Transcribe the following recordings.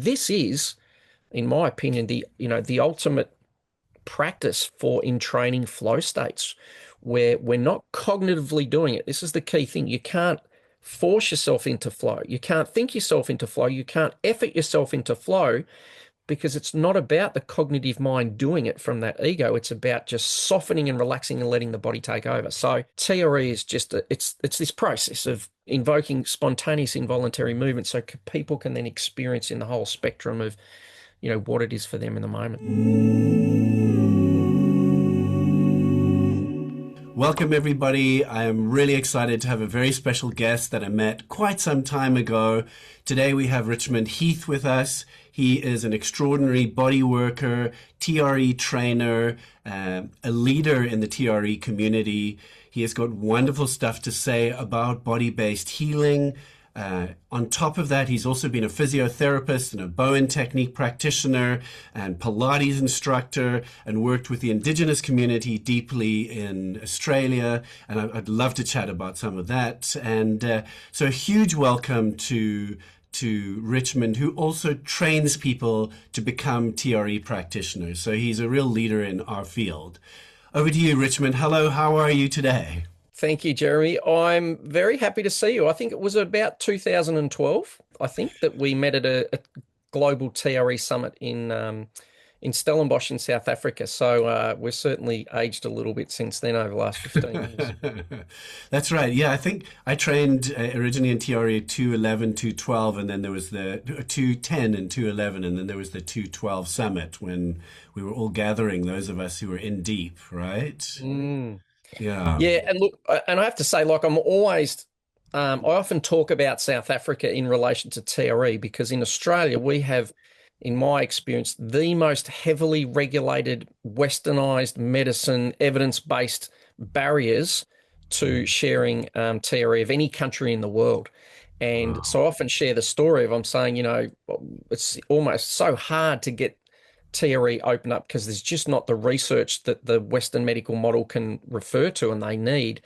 this is, in my opinion, the ultimate practice for in training flow states where we're not cognitively doing it. This is the key thing. You can't force yourself into flow. You can't think yourself into flow. You can't effort yourself into flow because it's not about the cognitive mind doing it from that ego. It's about just softening and relaxing and letting the body take over. So TRE is just it's this process of invoking spontaneous involuntary movement so people can then experience in the whole spectrum of, what it is for them in the moment. Welcome, everybody. I am really excited to have a very special guest that I met quite some time ago. Today we have Richmond Heath with us. He is an extraordinary body worker, TRE trainer, a leader in the TRE community. He has got wonderful stuff to say about body-based healing. On top of that, he's also been a physiotherapist and a Bowen technique practitioner and Pilates instructor and worked with the Indigenous community deeply in Australia. And I'd love to chat about some of that. And so a huge welcome to Richmond, who also trains people to become TRE practitioners. So he's a real leader in our field. Over to you, Richmond. Hello, how are you today? Thank you, Jeremy. I'm very happy to see you. I think it was about 2012, I think, that we met at a global TRE summit in Stellenbosch in South Africa. So we're certainly aged a little bit since then over the last 15 years. That's right. Yeah, I think I trained originally in TRE 211, 212, and then there was the 210 and 211, and then there was the 212 summit when we were all gathering, those of us who were in deep, right? Mm. Yeah. Yeah, and look, and I have to say, like, I'm always, I often talk about South Africa in relation to TRE because in Australia we have, in my experience, the most heavily regulated, westernized medicine, evidence-based barriers to sharing TRE of any country in the world. And so I often share the story of I'm saying, it's almost so hard to get TRE open up because there's just not the research that the Western medical model can refer to and they need.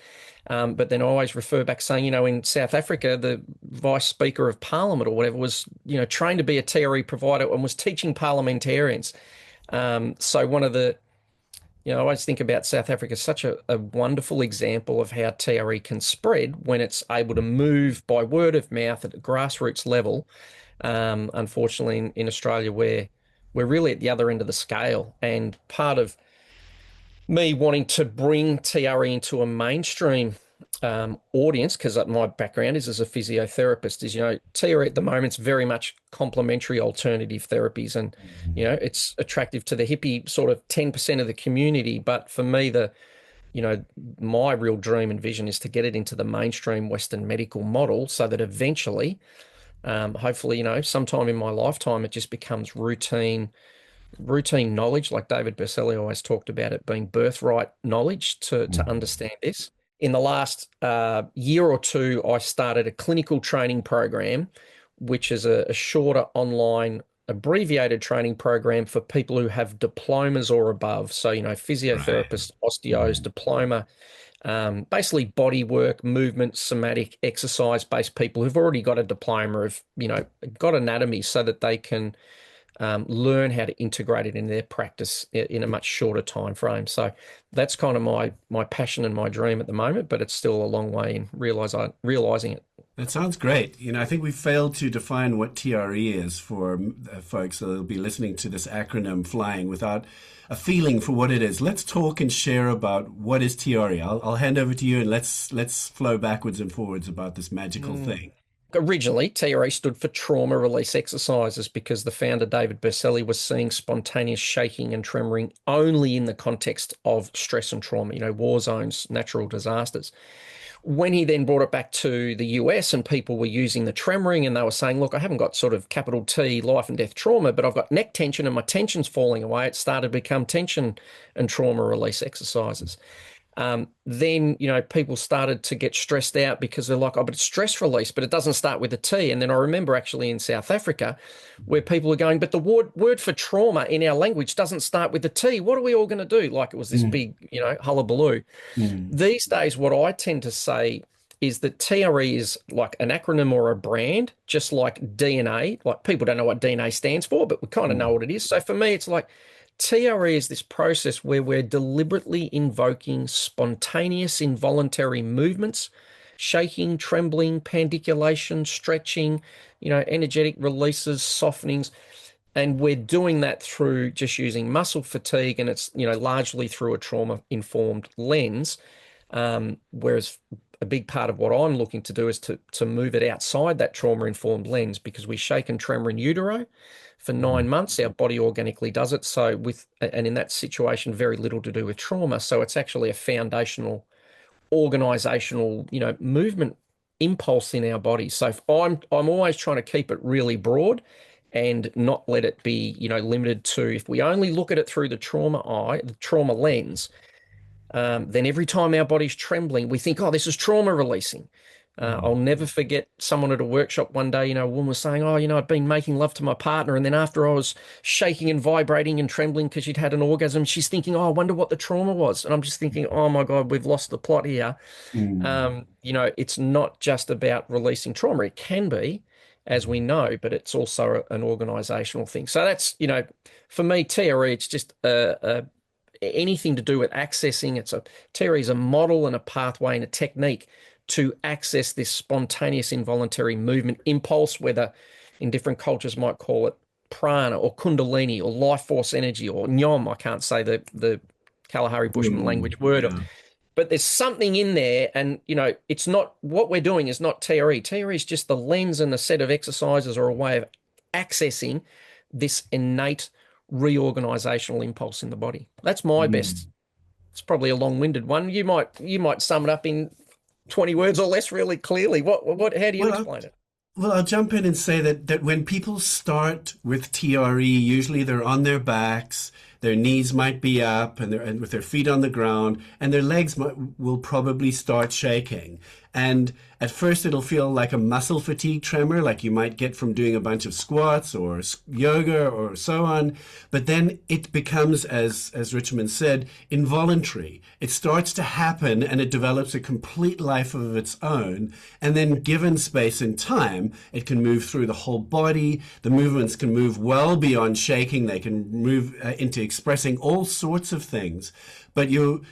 But then I always refer back saying, in South Africa, the vice speaker of parliament or whatever was, trained to be a TRE provider and was teaching parliamentarians. So one of the, I always think about South Africa as such a wonderful example of how TRE can spread when it's able to move by word of mouth at a grassroots level. Unfortunately, in Australia, where we're really at the other end of the scale. And part of me wanting to bring TRE into a mainstream audience, because my background is as a physiotherapist, is, TRE at the moment is very much complementary alternative therapies. And, it's attractive to the hippie sort of 10% of the community. But for me, my real dream and vision is to get it into the mainstream Western medical model so that eventually, hopefully, sometime in my lifetime, it just becomes routine knowledge, like David Berceli always talked about it being birthright knowledge to understand this. In the last year or two, I started a clinical training program, which is a shorter online abbreviated training program for people who have diplomas or above. So, physiotherapists, osteos, diploma, basically body work, movement, somatic, exercise-based people who've already got a diploma of, got anatomy so that they can learn how to integrate it in their practice in a much shorter time frame. So that's kind of my passion and my dream at the moment, but it's still a long way in realizing it. That sounds great. I think we failed to define what TRE is for folks that will be listening to this acronym flying without a feeling for what it is. Let's talk and share about what is TRE. I'll hand over to you and let's flow backwards and forwards about this magical thing. Originally, TRE stood for trauma release exercises because the founder, David Berceli, was seeing spontaneous shaking and tremoring only in the context of stress and trauma, war zones, natural disasters. When he then brought it back to the US and people were using the tremoring and they were saying, look, I haven't got sort of capital T life and death trauma, but I've got neck tension and my tension's falling away. It started to become tension and trauma release exercises. Then, people started to get stressed out because they're like, oh, but it's stress release, but it doesn't start with a T. And then I remember actually in South Africa where people are going, but the word for trauma in our language doesn't start with a T. What are we all going to do? Like it was this big, hullabaloo. These days, what I tend to say is that TRE is like an acronym or a brand, just like DNA. Like people don't know what DNA stands for, but we kind of know what it is. So for me, it's like TRE is this process where we're deliberately invoking spontaneous involuntary movements, shaking, trembling, pandiculation, stretching, energetic releases, softenings. And we're doing that through just using muscle fatigue, and it's, largely through a trauma-informed lens. Whereas a big part of what I'm looking to do is to move it outside that trauma-informed lens, because we shake and tremor in utero for 9 months. Our body organically does it. So and in that situation, very little to do with trauma. So it's actually a foundational organizational, movement impulse in our body. So if I'm always trying to keep it really broad and not let it be, limited to, if we only look at it through the trauma lens, then every time our body's trembling, we think, oh, this is trauma releasing. I'll never forget someone at a workshop one day, a woman was saying, oh, I'd been making love to my partner, and then after I was shaking and vibrating and trembling because she'd had an orgasm, she's thinking, oh, I wonder what the trauma was. And I'm just thinking, oh my God, we've lost the plot here. It's not just about releasing trauma. It can be, as we know, but it's also an organizational thing. So that's, for me, TRE, it's just anything to do with accessing. TRE is a model and a pathway and a technique to access this spontaneous involuntary movement impulse, whether in different cultures might call it prana or kundalini or life force energy or nyom. I can't say the Kalahari Bushman language word. Yeah. But there's something in there, and, it's not, what we're doing is not TRE. TRE is just the lens and a set of exercises or a way of accessing this innate reorganizational impulse in the body. That's my best. It's probably a long-winded one. You might sum it up in 20 words or less really clearly. How do you explain it? Well, I'll jump in and say that when people start with TRE, usually they're on their backs, their knees might be up, and with their feet on the ground, and their legs will probably start shaking. And at first it'll feel like a muscle fatigue tremor, like you might get from doing a bunch of squats or yoga or so on. But then it becomes, as Richmond said, involuntary. It starts to happen and it develops a complete life of its own. And then given space and time, it can move through the whole body. The movements can move well beyond shaking. They can move into expressing all sorts of things. But you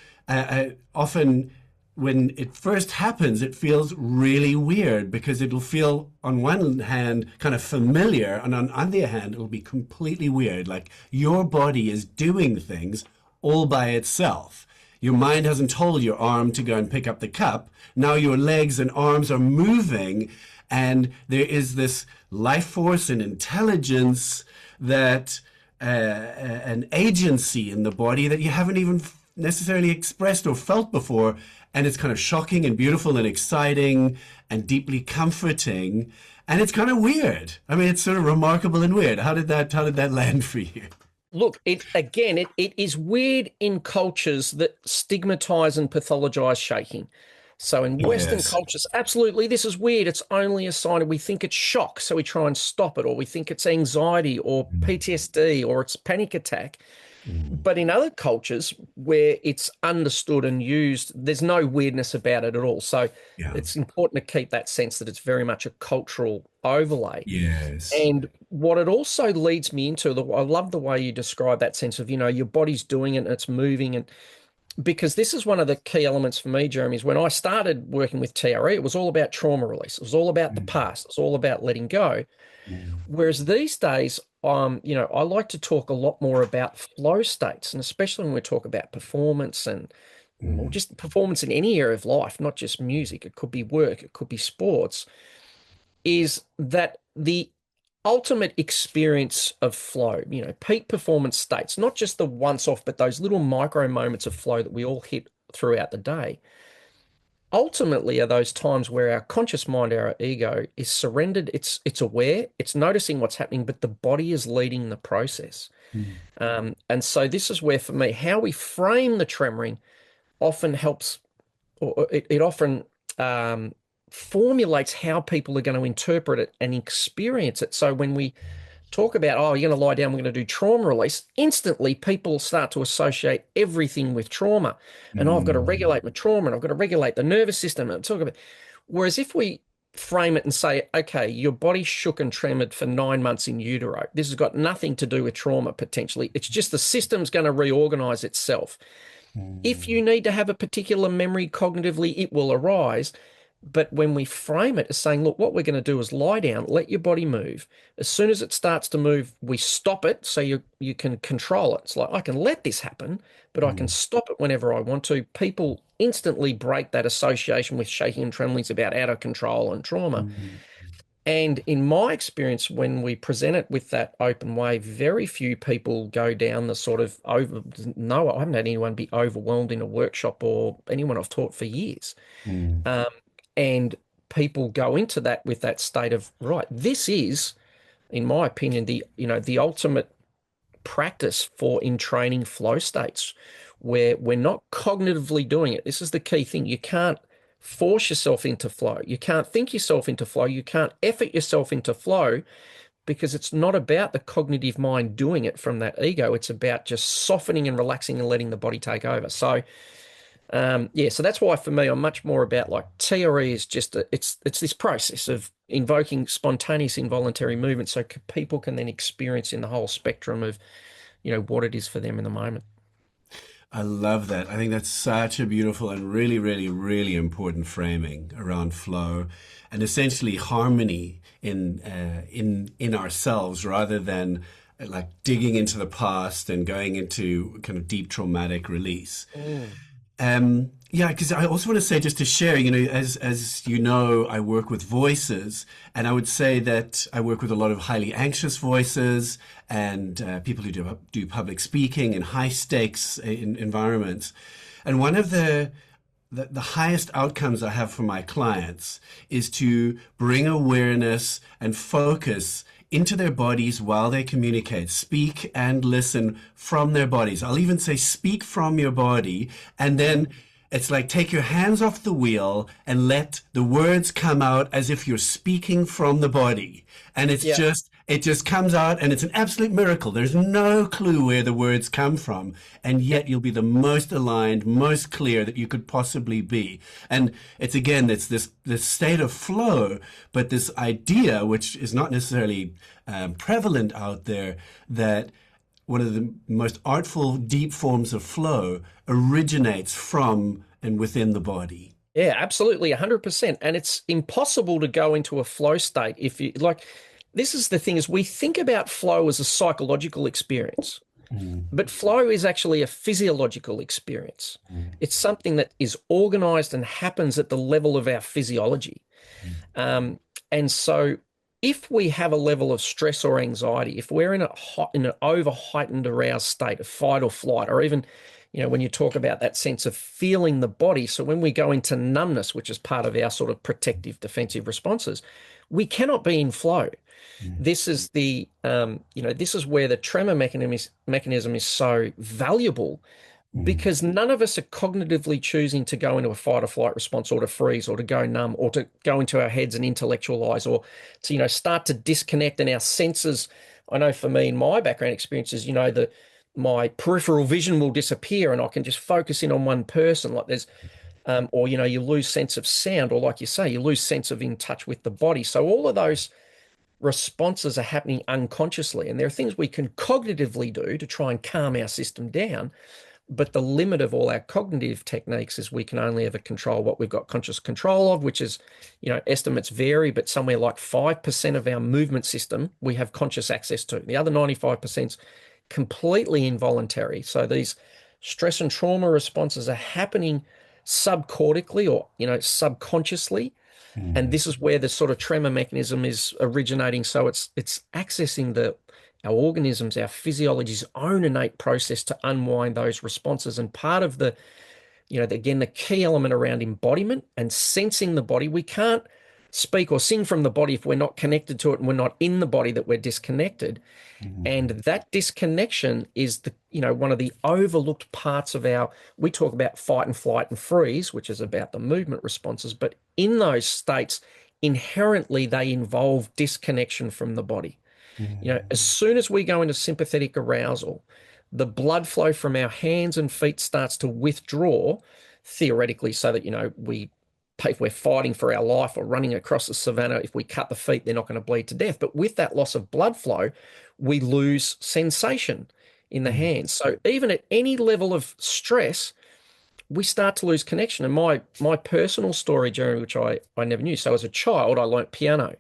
often, when it first happens, it feels really weird, because it'll feel on one hand kind of familiar, and on the other hand, it'll be completely weird. Like your body is doing things all by itself. Your mind hasn't told your arm to go and pick up the cup. Now your legs and arms are moving, and there is this life force and intelligence that an agency in the body that you haven't even necessarily expressed or felt before. And it's kind of shocking and beautiful and exciting and deeply comforting. And it's kind of weird. I mean, it's sort of remarkable and weird. How did that land for you? Look, it is weird in cultures that stigmatize and pathologize shaking. So in Western cultures, absolutely, this is weird. It's only a sign of, we think it's shock, so we try and stop it, or we think it's anxiety or PTSD or it's panic attack. But in other cultures where it's understood and used, there's no weirdness about it at all. So it's important to keep that sense that it's very much a cultural overlay. Yes. And what it also leads me into, I love the way you describe that sense of, your body's doing it and it's moving. And because this is one of the key elements for me, Jeremy, is when I started working with TRE, it was all about trauma release. It was all about the past. It was all about letting go. Whereas these days, I like to talk a lot more about flow states, and especially when we talk about performance and just performance in any area of life, not just music. It could be work, it could be sports, is that the ultimate experience of flow, peak performance states, not just the once off, but those little micro moments of flow that we all hit throughout the day, ultimately are those times where our conscious mind, our ego, is surrendered. It's aware, it's noticing what's happening, but the body is leading the process. And so this is where, for me, how we frame the tremoring often helps, or it often formulates how people are going to interpret it and experience it. So when we talk about, oh, you're going to lie down, we're going to do trauma release, instantly people start to associate everything with trauma. And I've got to regulate my trauma, and I've got to regulate the nervous system. And talk about, Whereas if we frame it and say, okay, your body shook and tremored for 9 months in utero. This has got nothing to do with trauma potentially. It's just the system's going to reorganize itself. If you need to have a particular memory cognitively, it will arise. But when we frame it as saying, look, what we're going to do is lie down, let your body move. As soon as it starts to move, we stop it so you can control it. It's like, I can let this happen, but I can stop it whenever I want to. People instantly break that association with shaking and tremblings about out of control and trauma. And in my experience, when we present it with that open way, very few people go down the sort of no, I haven't had anyone be overwhelmed in a workshop or anyone I've taught for years. Um, and people go into that with that state of, right, this is, in my opinion, the ultimate practice for in training flow states where we're not cognitively doing it. This is the key thing. You can't force yourself into flow. You can't think yourself into flow. You can't effort yourself into flow because it's not about the cognitive mind doing it from that ego. It's about just softening and relaxing and letting the body take over. So so that's why for me, I'm much more about like TRE is just it's this process of invoking spontaneous involuntary movement so people can then experience in the whole spectrum of, what it is for them in the moment. I love that. I think that's such a beautiful and really, really, really important framing around flow and essentially harmony in ourselves rather than like digging into the past and going into kind of deep traumatic release. Yeah, because I also want to say, just to share, as you know, I work with voices, and I would say that I work with a lot of highly anxious voices and people who do public speaking in high stakes environments. And one of the highest outcomes I have for my clients is to bring awareness and focus into their bodies while they communicate, speak and listen from their bodies. I'll even say speak from your body, and then it's like take your hands off the wheel and let the words come out as if you're speaking from the body. And it just comes out, and it's an absolute miracle. There's no clue where the words come from, and yet you'll be the most aligned, most clear that you could possibly be. And it's this state of flow, but this idea, which is not necessarily prevalent out there, that one of the most artful, deep forms of flow originates from and within the body. Yeah, absolutely, 100%. And it's impossible to go into a flow state if you like. This is the thing: is we think about flow as a psychological experience, but flow is actually a physiological experience. It's something that is organized and happens at the level of our physiology. And so if we have a level of stress or anxiety, if we're in an over heightened aroused state of fight or flight, or even, when you talk about that sense of feeling the body. So when we go into numbness, which is part of our sort of protective defensive responses, we cannot be in flow. This is this is where the tremor mechanism is so valuable, because none of us are cognitively choosing to go into a fight or flight response, or to freeze, or to go numb, or to go into our heads and intellectualize, or to, start to disconnect. And our senses, I know for me, in my background experiences, my peripheral vision will disappear and I can just focus in on one person. Like there's, or, you lose sense of sound, or like you say, you lose sense of in touch with the body. So all of those responses are happening unconsciously. And there are things we can cognitively do to try and calm our system down. But the limit of all our cognitive techniques is we can only ever control what we've got conscious control of, which is, estimates vary, but somewhere like 5% of our movement system we have conscious access to. The other 95% is completely involuntary. So these stress and trauma responses are happening subcortically, or, subconsciously. And this is where the sort of tremor mechanism is originating. So it's accessing our organisms, our physiology's own innate process to unwind those responses. And part of the key element around embodiment and sensing the body, we can't speak or sing from the body if we're not connected to it, and we're not in the body, that we're disconnected. And that disconnection is one of the overlooked parts of we talk about fight and flight and freeze, which is about the movement responses, but in those states, inherently they involve disconnection from the body. As soon as we go into sympathetic arousal, the blood flow from our hands and feet starts to withdraw, theoretically, so that, we if we're fighting for our life or running across the savannah, if we cut the feet, they're not going to bleed to death. But with that loss of blood flow, we lose sensation in the hands. So even at any level of stress, we start to lose connection. And my personal story, Jeremy, which I never knew. So as a child, I learnt piano.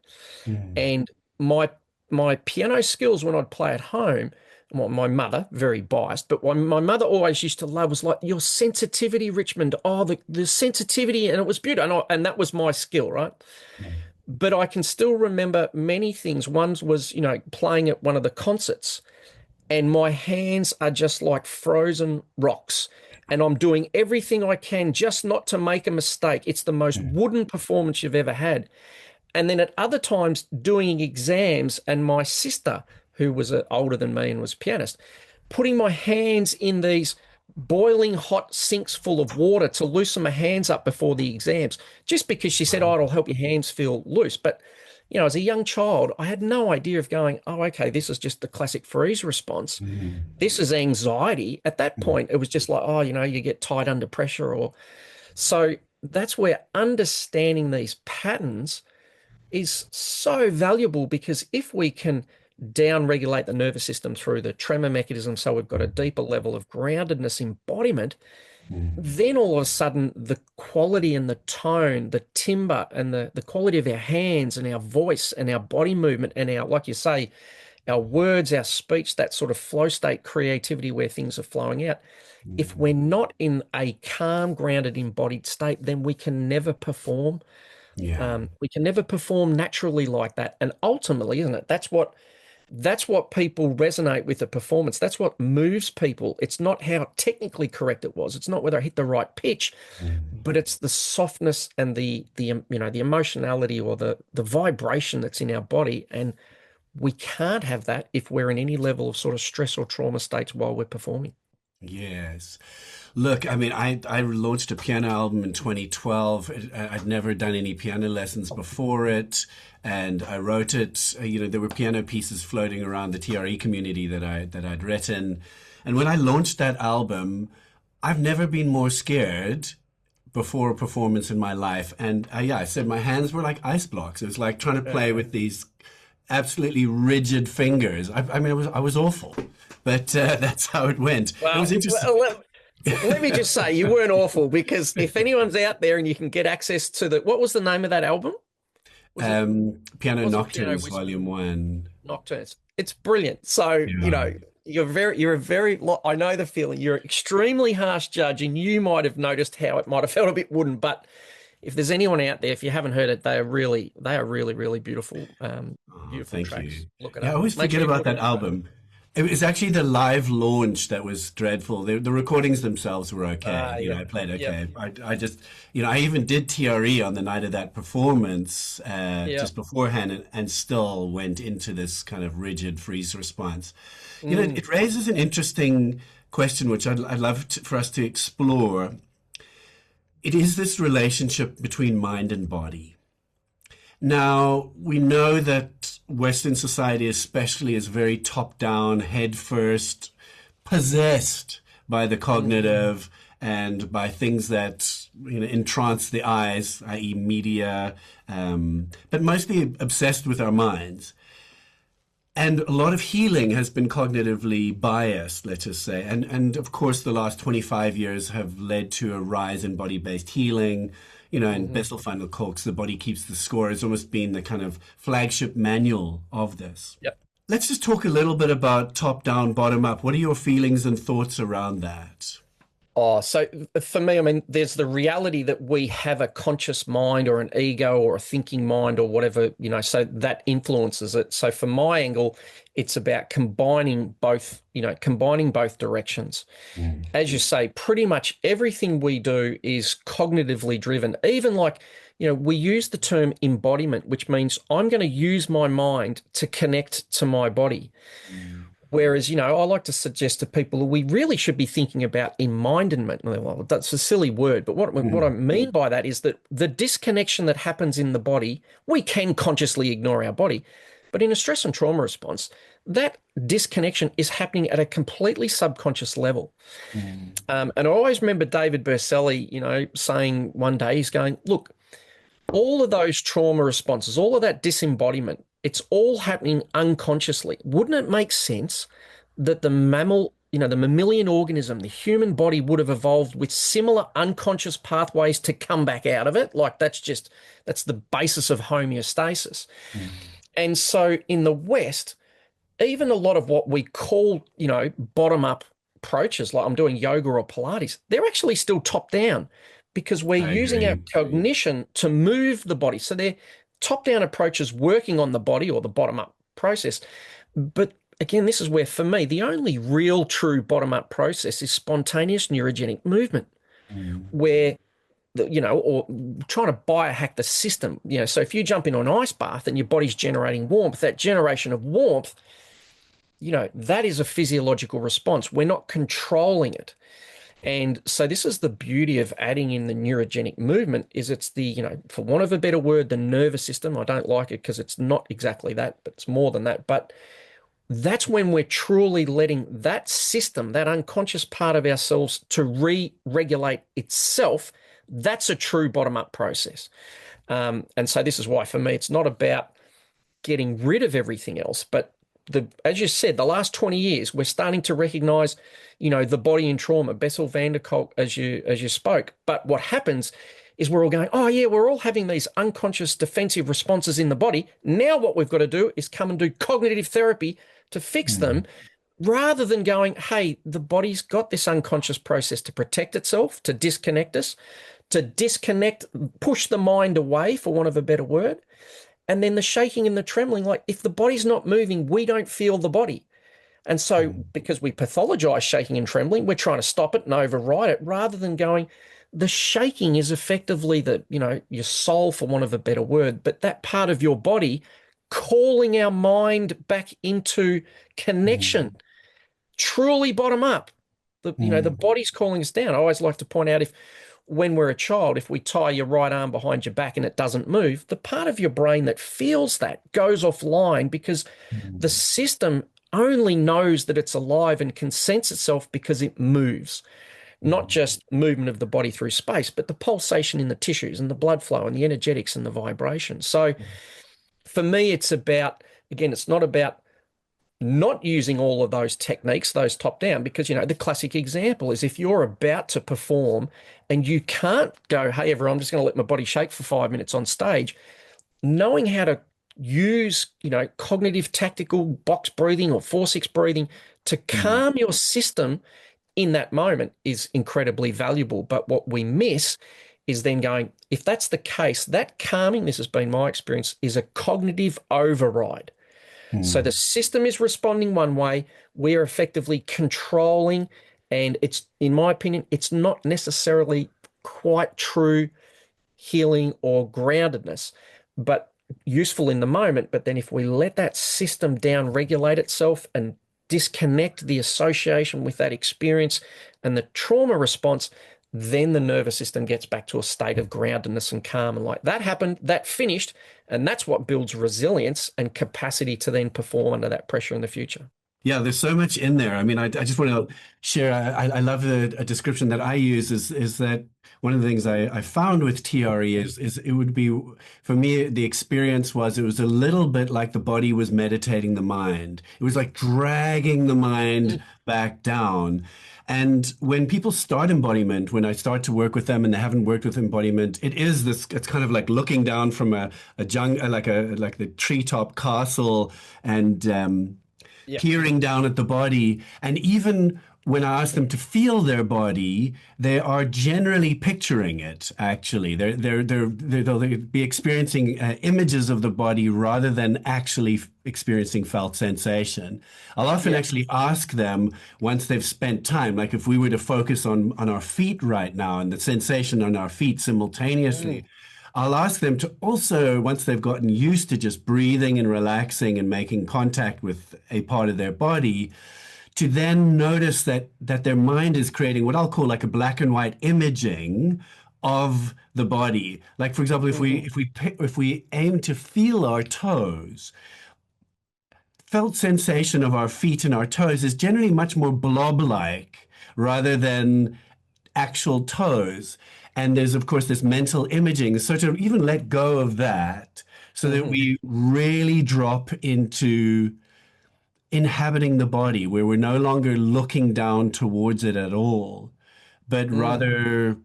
And my piano skills when I'd play at home, my mother, very biased, but what my mother always used to love was like your sensitivity, Richmond. Oh, the sensitivity, and it was beautiful. And that was my skill, right? But I can still remember many things. One was, playing at one of the concerts, and my hands are just like frozen rocks. And I'm doing everything I can just not to make a mistake. It's the most wooden performance you've ever had. And then at other times doing exams, and my sister, who was older than me and was a pianist, putting my hands in these boiling hot sinks full of water to loosen my hands up before the exams, just because she said, oh, it'll help your hands feel loose. But, as a young child, I had no idea of going, oh, okay, this is just the classic freeze response. This is anxiety. At that point, it was just like, oh, you get tight under pressure. So that's where understanding these patterns is so valuable, because if we can down-regulate the nervous system through the tremor mechanism, so we've got a deeper level of groundedness, embodiment, then all of a sudden the quality and the tone, the timbre and the quality of our hands and our voice and our body movement and our, like you say, our words, our speech, that sort of flow state creativity where things are flowing out. If we're not in a calm, grounded, embodied state, then we can never perform. We can never perform naturally like that. And ultimately, isn't it? That's what people resonate with the performance. That's what moves people. It's not how technically correct it was. It's not whether I hit the right pitch, but it's the softness and the emotionality or the vibration that's in our body. And we can't have that if we're in any level of sort of stress or trauma states while we're performing. Yes. Look, I mean, I launched a piano album in 2012. I'd never done any piano lessons before it. And I wrote it, there were piano pieces floating around the TRE community that I'd written. And when I launched that album, I've never been more scared before a performance in my life. And I said my hands were like ice blocks. It was like trying to play with these absolutely rigid fingers. I mean, I was awful, but that's how it went. Well, it was interesting. Let me just say, you weren't awful, because if anyone's out there and you can get access to what was the name of that album? Piano Nocturnes, Volume 1. Nocturnes. It's brilliant. So, you're a very, I know the feeling. You're an extremely harsh judge, and you might have noticed how it might have felt a bit wooden, but if there's anyone out there, if you haven't heard it, they are really, really beautiful, beautiful tracks. You. Look it up. I always forget about that album. It was actually the live launch that was dreadful. The recordings themselves were okay. I played okay. Yep. I just, I even did TRE on the night of that performance just beforehand, and still went into this kind of rigid freeze response. It raises an interesting question, which I'd love for us to explore. It is this relationship between mind and body. Now, we know that Western society especially is very top-down, head-first, possessed by the cognitive and by things that entrance the eyes, i.e. media, but mostly obsessed with our minds. And a lot of healing has been cognitively biased, let us say. And of course, the last 25 years have led to a rise in body-based healing. And Bessel van der Kolk's The Body Keeps the Score has almost been the kind of flagship manual of this. Yep. Let's just talk a little bit about top-down, bottom-up. What are your feelings and thoughts around that? Oh, so for me, I mean, there's the reality that we have a conscious mind or an ego or a thinking mind or whatever, so that influences it. So from my angle, it's about combining both directions. As you say, pretty much everything we do is cognitively driven. Even we use the term embodiment, which means I'm going to use my mind to connect to my body. Whereas, I like to suggest to people we really should be thinking about enmindment. Well, that's a silly word, but what I mean by that is that the disconnection that happens in the body, we can consciously ignore our body, but in a stress and trauma response, that disconnection is happening at a completely subconscious level. And I always remember David Berceli, saying one day, he's going, look, all of those trauma responses, all of that disembodiment, it's all happening unconsciously. Wouldn't it make sense that the mammal, the mammalian organism, the human body would have evolved with similar unconscious pathways to come back out of it? Like that's the basis of homeostasis. And so in the West, even a lot of what we call, bottom-up approaches, like I'm doing yoga or Pilates, they're actually still top-down because we're I using our agree. cognition to move the body. So they're top-down approaches working on the body or the bottom-up process. But again, this is where, for me, the only real true bottom-up process is spontaneous neurogenic movement, Mm. where or trying to biohack the system. So if you jump into an ice bath and your body's generating warmth, that generation of warmth, that is a physiological response. We're not controlling it. And so this is the beauty of adding in the neurogenic movement is it's the, for want of a better word, the nervous system. I don't like it because it's not exactly that, but it's more than that. But that's when we're truly letting that system, that unconscious part of ourselves to re-regulate itself. That's a true bottom-up process. And so this is why, for me, it's not about getting rid of everything else, but as you said, the last 20 years, we're starting to recognize, the body in trauma, Bessel van der Kolk, as you spoke. But what happens is we're all going, oh yeah, we're all having these unconscious defensive responses in the body. Now what we've got to do is come and do cognitive therapy to fix them, rather than going, hey, the body's got this unconscious process to protect itself, to disconnect us, to disconnect, push the mind away, for want of a better word. And then the shaking and the trembling, like if the body's not moving, we don't feel the body. And so because we pathologize shaking and trembling, we're trying to stop it and override it rather than going, the shaking is effectively your soul, for want of a better word, but that part of your body calling our mind back into connection, truly bottom up. The body's calling us down. I always like to point out when we're a child, if we tie your right arm behind your back and it doesn't move, the part of your brain that feels that goes offline because the system only knows that it's alive and can sense itself because it moves. Not just movement of the body through space, but the pulsation in the tissues and the blood flow and the energetics and the vibration. So for me, it's not about not using all of those techniques, those top down, because, the classic example is if you're about to perform and you can't go, hey, everyone, I'm just going to let my body shake for 5 minutes on stage, knowing how to use, cognitive tactical box breathing or 4-6 breathing to calm your system in that moment is incredibly valuable. But what we miss is then going, if that's the case, that calming, this has been my experience, is a cognitive override. So the system is responding one way, we're effectively controlling, and it's, in my opinion, it's not necessarily quite true healing or groundedness, but useful in the moment. But then if we let that system down regulate itself and disconnect the association with that experience and the trauma response, then the nervous system gets back to a state of groundedness and calm. And like that happened, that finished, and that's what builds resilience and capacity to then perform under that pressure in the future. Yeah, there's so much in there. I mean, I just want to share, I love a description that I use is that one of the things I found with TRE is it would be, for me, the experience was it was a little bit like the body was meditating the mind. It was like dragging the mind back down. And when people start embodiment, when I start to work with them and they haven't worked with embodiment, it's kind of like looking down from a like the treetop castle and peering down at the body. And even when I ask them to feel their body, they are generally picturing it, actually. They'll be experiencing images of the body rather than actually experiencing felt sensation. I'll often actually ask them once they've spent time, like if we were to focus on our feet right now and the sensation on our feet simultaneously, I'll ask them to also, once they've gotten used to just breathing and relaxing and making contact with a part of their body, to then notice that their mind is creating what I'll call like a black and white imaging of the body. Like, for example, if we aim to feel our toes, felt sensation of our feet and our toes is generally much more blob-like rather than actual toes. And there's, of course, this mental imaging. So to even let go of that so that Hmm. we really drop into inhabiting the body where we're no longer looking down towards it at all, but Mm. rather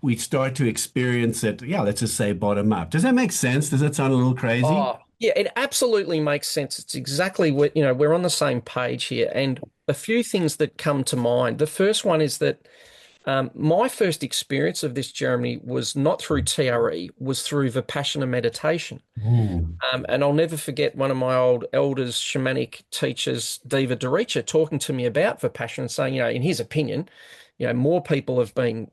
we start to experience it. Yeah, let's just say bottom up. Does that make sense? Does that sound a little crazy? Oh, yeah, it absolutely makes sense. It's exactly what, we're on the same page here. And a few things that come to mind. The first one is that my first experience of this, Jeremy, was not through TRE, was through Vipassana meditation. Ooh. And I'll never forget one of my old elders, shamanic teachers, Diva Doricha, talking to me about Vipassana and saying, in his opinion, more people have been,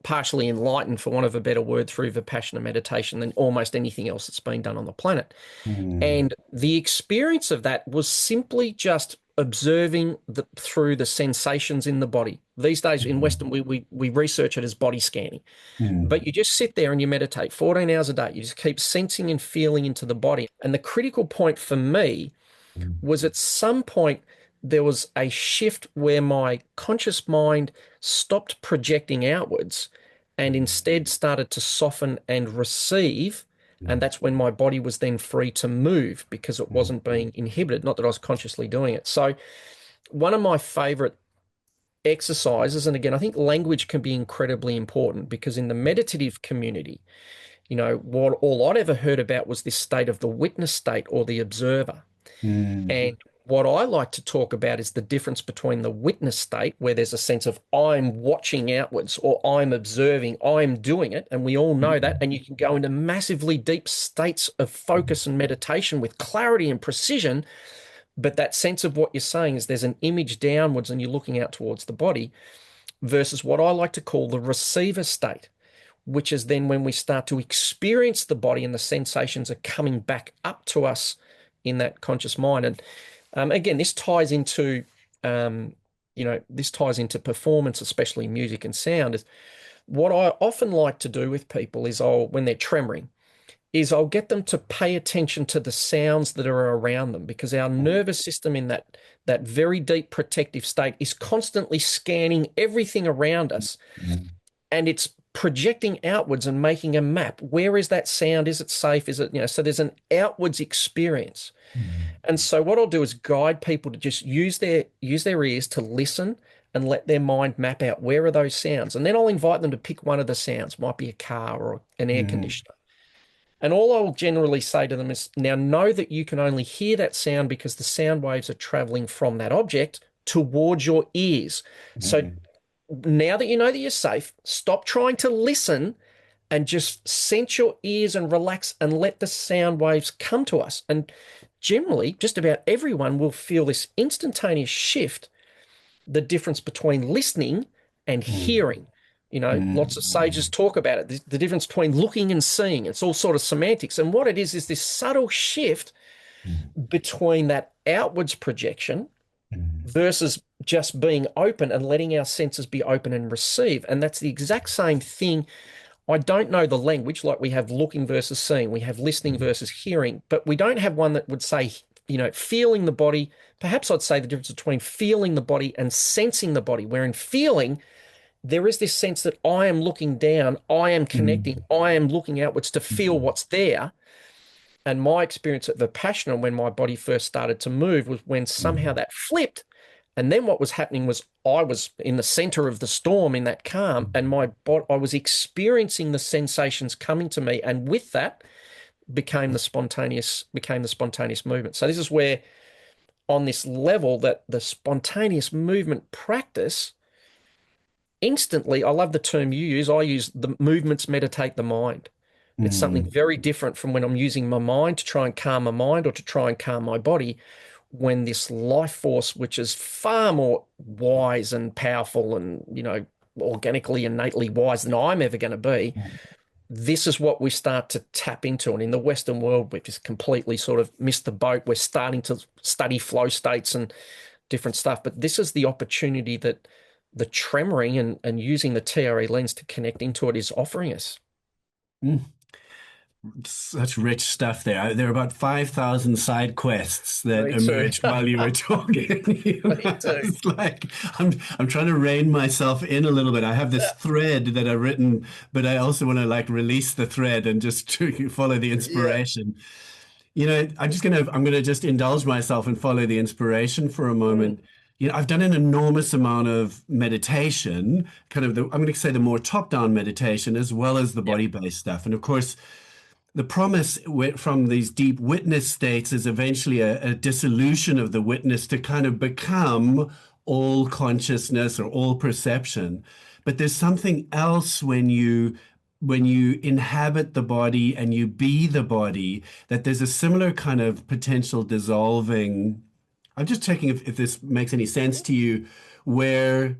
partially enlightened, for want of a better word, through Vipassana meditation than almost anything else that's been done on the planet. Mm. And the experience of that was simply just observing through the sensations in the body. These days in Western, we research it as body scanning. Mm. But you just sit there and you meditate 14 hours a day. You just keep sensing and feeling into the body. And the critical point for me was, at some point, there was a shift where my conscious mind stopped projecting outwards and instead started to soften and receive. And that's when my body was then free to move because it wasn't being inhibited. Not that I was consciously doing it. So, one of my favorite exercises, and again, I think language can be incredibly important, because in the meditative community, what all I'd ever heard about was this state of the witness state or the observer. Mm. And what I like to talk about is the difference between the witness state, where there's a sense of I'm watching outwards or I'm observing, I'm doing it. And we all know that. And you can go into massively deep states of focus and meditation with clarity and precision. But that sense of what you're saying is there's an image downwards and you're looking out towards the body, versus what I like to call the receiver state, which is then when we start to experience the body and the sensations are coming back up to us in that conscious mind. And again, this ties into performance, especially music and sound. Is what I often like to do with people is, when they're tremoring, is I'll get them to pay attention to the sounds that are around them, because our nervous system in that very deep protective state is constantly scanning everything around us, and it's projecting outwards and making a map. Where is that sound? Is it safe? Is it, so there's an outwards experience. And so what I'll do is guide people to just use their ears to listen and let their mind map out where are those sounds. And then I'll invite them to pick one of the sounds, might be a car or an air Mm. conditioner. And all I'll generally say to them is, now know that you can only hear that sound because the sound waves are traveling from that object towards your ears. So Mm. now that you know that you're safe, stop trying to listen and just sense your ears and relax and let the sound waves come to us. And generally, just about everyone will feel this instantaneous shift, the difference between listening and Mm. hearing. Lots of sages Mm. talk about it, the difference between looking and seeing. It's all sort of semantics. And what it is this subtle shift between that outwards projection Mm. versus just being open and letting our senses be open and receive. And that's the exact same thing. I don't know the language, like we have looking versus seeing, we have listening versus hearing, but we don't have one that would say, feeling the body. Perhaps I'd say the difference between feeling the body and sensing the body, where in feeling, there is this sense that I am looking down, I am connecting, Mm. I am looking outwards to feel Mm. what's there. And my experience at Vipassana, when my body first started to move, was when somehow Mm. that flipped. And then what was happening was I was in the center of the storm in that calm, and my body, I was experiencing the sensations coming to me, and with that became the spontaneous movement. So this is where, on this level, that the spontaneous movement practice, instantly, I love the term you use. I use the movements meditate the mind. It's something Mm. very different from when I'm using my mind to try and calm my mind or to try and calm my body. When this life force, which is far more wise and powerful and, organically, innately wise than I'm ever going to be, this is what we start to tap into. And in the Western world, we've just completely sort of missed the boat. We're starting to study flow states and different stuff. But this is the opportunity that the tremoring and using the TRE lens to connect into it is offering us. Mm. Such rich stuff there. There are about 5,000 side quests that Me too. emerged while you were talking. Me too. It's like I'm trying to rein myself in a little bit. I have this thread that I've written, but I also want to like release the thread and just follow the Yeah. inspiration. I'm gonna just indulge myself and follow the inspiration for a Mm. moment. I've done an enormous amount of meditation, kind of I'm going to say the more top-down meditation as well as the Yeah. body-based stuff. And of course, the promise from these deep witness states is eventually a dissolution of the witness to kind of become all consciousness or all perception. But there's something else when you inhabit the body and you be the body, that there's a similar kind of potential dissolving. I'm just checking if this makes any sense to you, where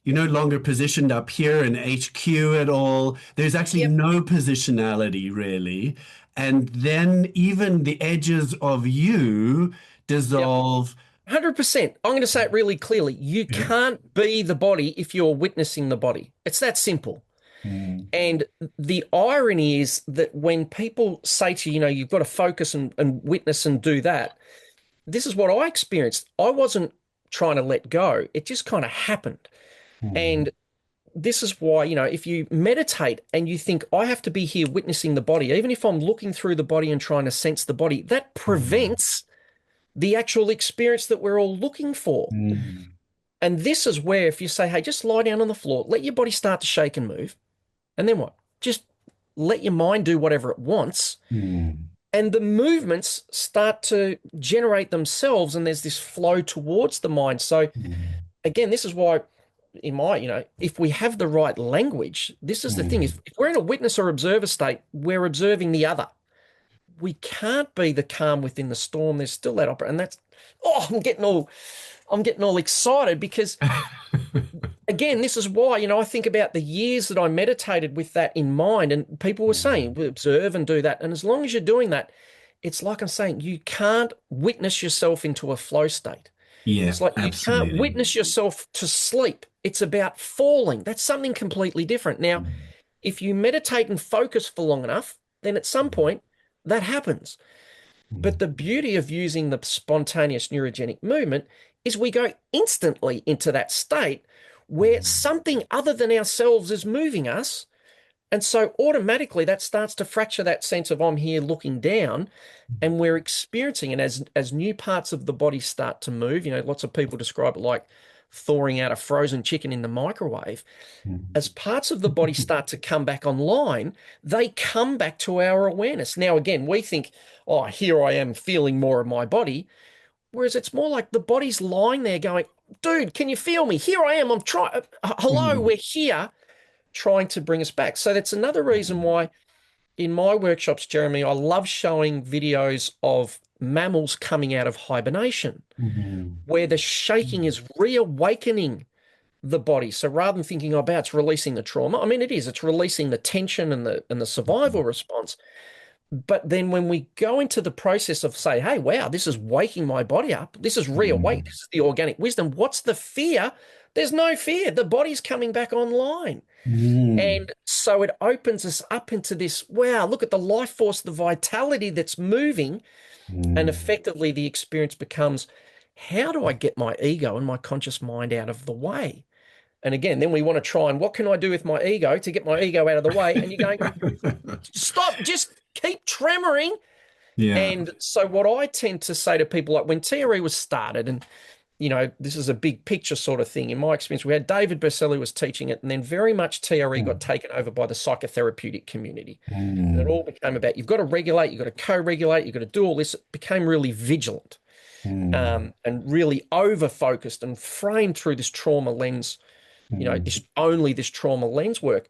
you're no longer positioned up here in HQ at all. There's actually Yep. no positionality really. And then even the edges of you Yep. dissolve. 100%. I'm going to say it really clearly. You Yeah. can't be the body if you're witnessing the body. It's that simple. Mm, And the irony is that when people say to you, you've got to focus and witness and do that, this is what I experienced. I wasn't trying to let go. It just kind of happened. mm, And this is why, if you meditate and you think, I have to be here witnessing the body, even if I'm looking through the body and trying to sense the body, that mm, prevents the actual experience that we're all looking for. mm, And this is where, if you say, hey, just lie down on the floor, let your body start to shake and move, and then what? Just let your mind do whatever it wants. mm, And the movements start to generate themselves, and there's this flow towards the mind. So, mm, again, this is why, if we have the right language, this is the thing: mm. if we're in a witness or observer state, we're observing the other. We can't be the calm within the storm. There's still that opera, and that's I'm getting all excited because again, this is why, I think about the years that I meditated with that in mind, and people were saying, Mm. "We observe and do that." And as long as you're doing that, it's like I'm saying, you can't witness yourself into a flow state. Yeah, It's like you can't absolutely. witness yourself to sleep. It's about falling. That's something completely different. Now, Mm, if you meditate and focus for long enough, then at some point that happens. mm, But the beauty of using the spontaneous neurogenic movement is we go instantly into that state where mm, something other than ourselves is moving us. And so automatically that starts to fracture that sense of I'm here looking down, and we're experiencing it as new parts of the body start to move. Lots of people describe it like thawing out a frozen chicken in the microwave. mm. As parts of the body start to come back online, they come back to our awareness. Now, again, we think, oh, here I am feeling more of my body. Whereas it's more like the body's lying there going, dude, can you feel me? Here I am. I'm trying. Hello, Mm, we're here trying to bring us back. So that's another reason why in my workshops, Jeremy, I love showing videos of mammals coming out of hibernation mm, where the shaking is reawakening the body. So rather than thinking, oh, about it's releasing the trauma, I mean, it is. It's releasing the tension and the survival response. But then when we go into the process of say, hey, wow, this is waking my body up. This is reawake. mm, This is the organic wisdom. What's the fear? There's no fear. The body's coming back online. mm, And so it opens us up into this, wow, look at the life force, the vitality that's moving. And mm. effectively the experience becomes, how do I get my ego and my conscious mind out of the way? And again, then we want to try and what can I do with my ego to get my ego out of the way? And you're going, stop, just keep tremoring. Yeah. And so what I tend to say to people, like when TRE was started, and this is a big picture sort of thing. In my experience, we had David Berceli was teaching it, and then very much TRE got Mm, taken over by the psychotherapeutic community. And it mm, all became about you've got to regulate, you've got to co-regulate, you've got to do all this. It became really vigilant, mm, and really over-focused and framed through this trauma lens, mm, this trauma lens work,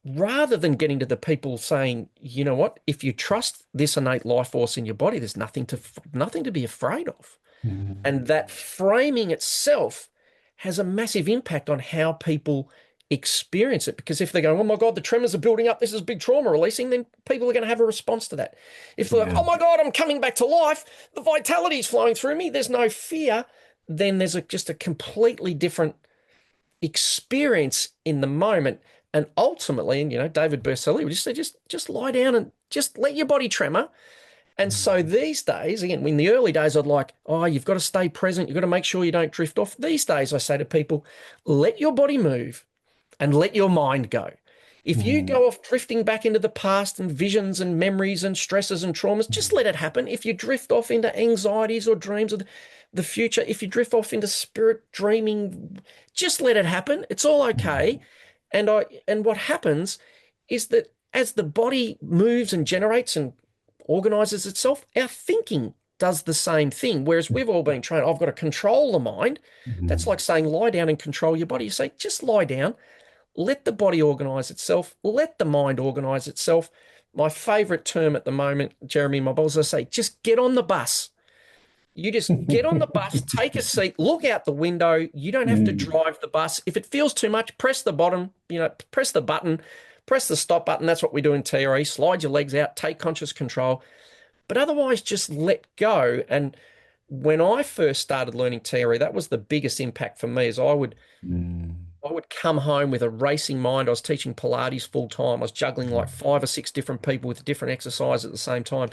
rather than getting to the people saying, you know what, if you trust this innate life force in your body, there's nothing to be afraid of. mm. And that framing itself has a massive impact on how people experience it. Because if they're going, oh my God, the tremors are building up, this is big trauma releasing, then people are going to have a response to that. If they're like, Yeah. oh my God, I'm coming back to life, the vitality is flowing through me, there's no fear, then there's just a completely different experience in the moment. And ultimately, and David Berceli would just say, just lie down and just let your body tremor. And so these days, again, in the early days, I'd like, oh, you've got to stay present. You've got to make sure you don't drift off. These days, I say to people, let your body move and let your mind go. If you Mm. go off drifting back into the past and visions and memories and stresses and traumas, just let it happen. If you drift off into anxieties or dreams of the future, if you drift off into spirit dreaming, just let it happen. It's all okay. And what happens is that as the body moves and generates and organizes itself, our thinking does the same thing. Whereas we've all been trained, I've got to control the mind. That's Mhm. like saying lie down and control your body. You say, just lie down, let the body organize itself, let the mind organize itself. My favorite term at the moment, Jeremy, my boss, I say, just get on the bus. You just get on the bus, take a seat, look out the window. You don't have to Mm. drive the bus. If it feels too much, press the bottom, press the button, press the stop button. That's what we do in TRE. Slide your legs out, take conscious control. But otherwise, just let go. And when I first started learning TRE, that was the biggest impact for me. Is Mm. I would come home with a racing mind. I was teaching Pilates full time. I was juggling like 5 or 6 different people with different exercises at the same time.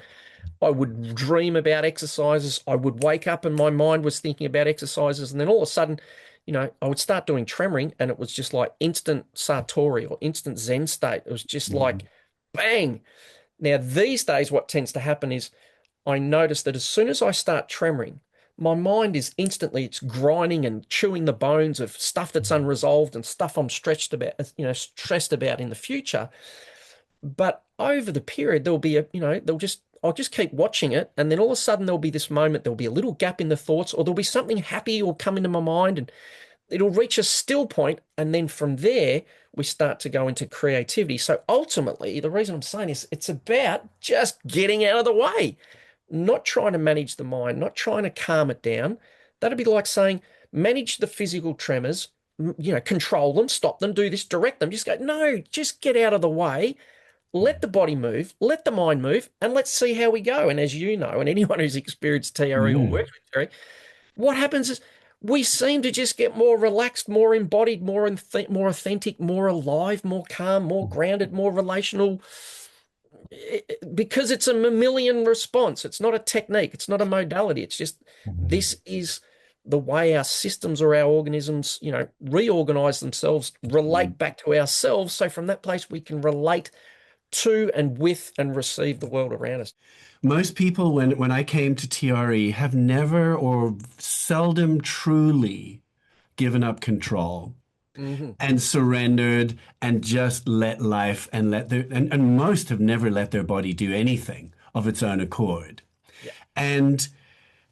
I would dream about exercises. I would wake up and my mind was thinking about exercises. And then all of a sudden, I would start doing tremoring and it was just like instant Satori or instant Zen state. It was just like Mm. bang. Now, these days, what tends to happen is I notice that as soon as I start tremoring, my mind is instantly, it's grinding and chewing the bones of stuff that's unresolved and stuff I'm stressed about in the future. But over the period, there'll be I'll just keep watching it. And then all of a sudden there'll be this moment, there'll be a little gap in the thoughts, or there'll be something happy will come into my mind and it'll reach a still point. And then from there, we start to go into creativity. So ultimately, the reason I'm saying is it's about just getting out of the way, not trying to manage the mind, not trying to calm it down. That'd be like saying, manage the physical tremors, control them, stop them, do this, direct them. Just go, no, just get out of the way, let the body move, let the mind move, and let's see how we go. And as you know, and anyone who's experienced TRE or Mm. worked with TRE, what happens is we seem to just get more relaxed, more embodied, more authentic, more alive, more calm, more grounded, more relational, because it's a mammalian response. It's not a technique. It's not a modality. It's just Mm. this is the way our systems or our organisms, reorganize themselves, Mm. relate back to ourselves. So from that place, we can relate to and with and receive the world around us. Most people, when I came to TRE, have never or seldom truly given up control Hmm. and surrendered and just let life and and most have never let their body do anything of its own accord. Yeah. And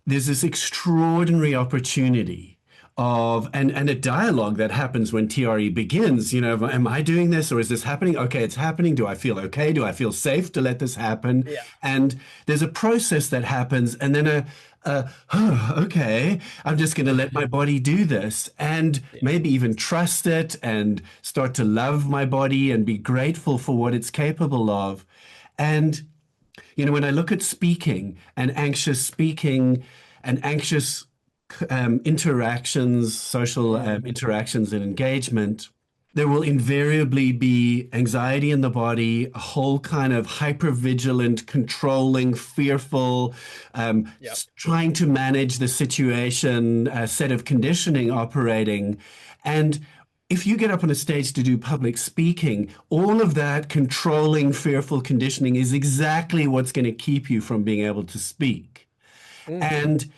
there's this extraordinary opportunity of and a dialogue that happens when TRE begins. Am I doing this or is this happening? Okay, it's happening. Do I feel okay? Do I feel safe to let this happen? Yeah. And there's a process that happens, and then okay, I'm just going to let my body do this, and Yeah. maybe even trust it and start to love my body and be grateful for what it's capable of. And when I look at speaking and anxious interactions, social Mm. interactions and engagement, there will invariably be anxiety in the body, a whole kind of hypervigilant, controlling, fearful, Yeah. trying to manage the situation, set of conditioning operating. And if you get up on a stage to do public speaking, all of that controlling, fearful conditioning is exactly what's going to keep you from being able to speak. Mm. And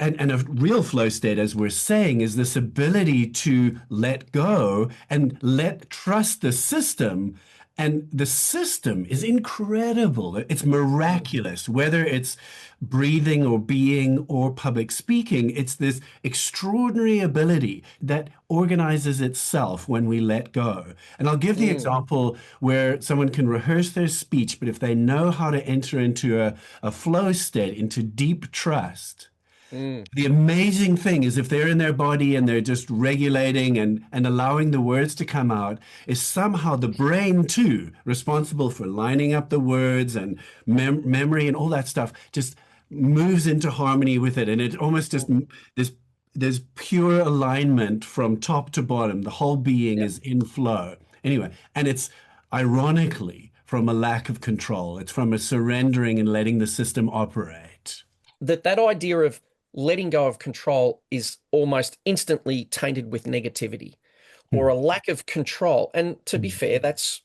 and a real flow state, as we're saying, is this ability to let go and let trust the system. And the system is incredible. It's Mm. miraculous, whether it's breathing or being or public speaking. It's this extraordinary ability that organizes itself when we let go. And I'll give the Mm. example where someone can rehearse their speech, but if they know how to enter into a flow state, into deep trust, Mm. the amazing thing is if they're in their body and they're just regulating and allowing the words to come out, is somehow the brain too, responsible for lining up the words and memory and all that stuff, just moves into harmony with it. And it almost just this there's pure alignment from top to bottom. The whole being Yep. is in flow. Anyway, and it's ironically from a lack of control. It's from a surrendering and letting the system operate. That idea of letting go of control is almost instantly tainted with negativity or a Hmm. lack of control. And to be fair, that's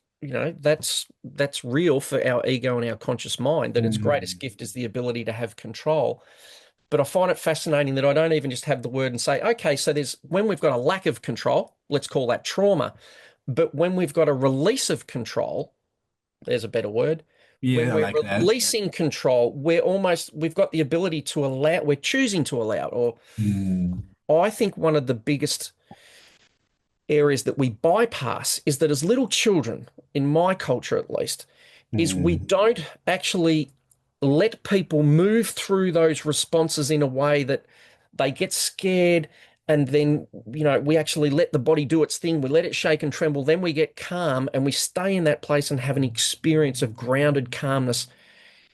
that's real for our ego and our conscious mind, that its greatest Hmm. gift is the ability to have control. But I find it fascinating that I don't even just have the word and say, okay, so there's when we've got a lack of control, let's call that trauma. But when we've got a release of control, there's a better word. When Yeah, I we're like that. releasing control, we've got the ability to allow, we're choosing to allow. Or Hmm. I think one of the biggest areas that we bypass is that as little children, in my culture at least, is we Hmm. don't actually let people move through those responses in a way that they get scared, and then we actually let the body do its thing, we let it shake and tremble, then we get calm and we stay in that place and have an experience of grounded calmness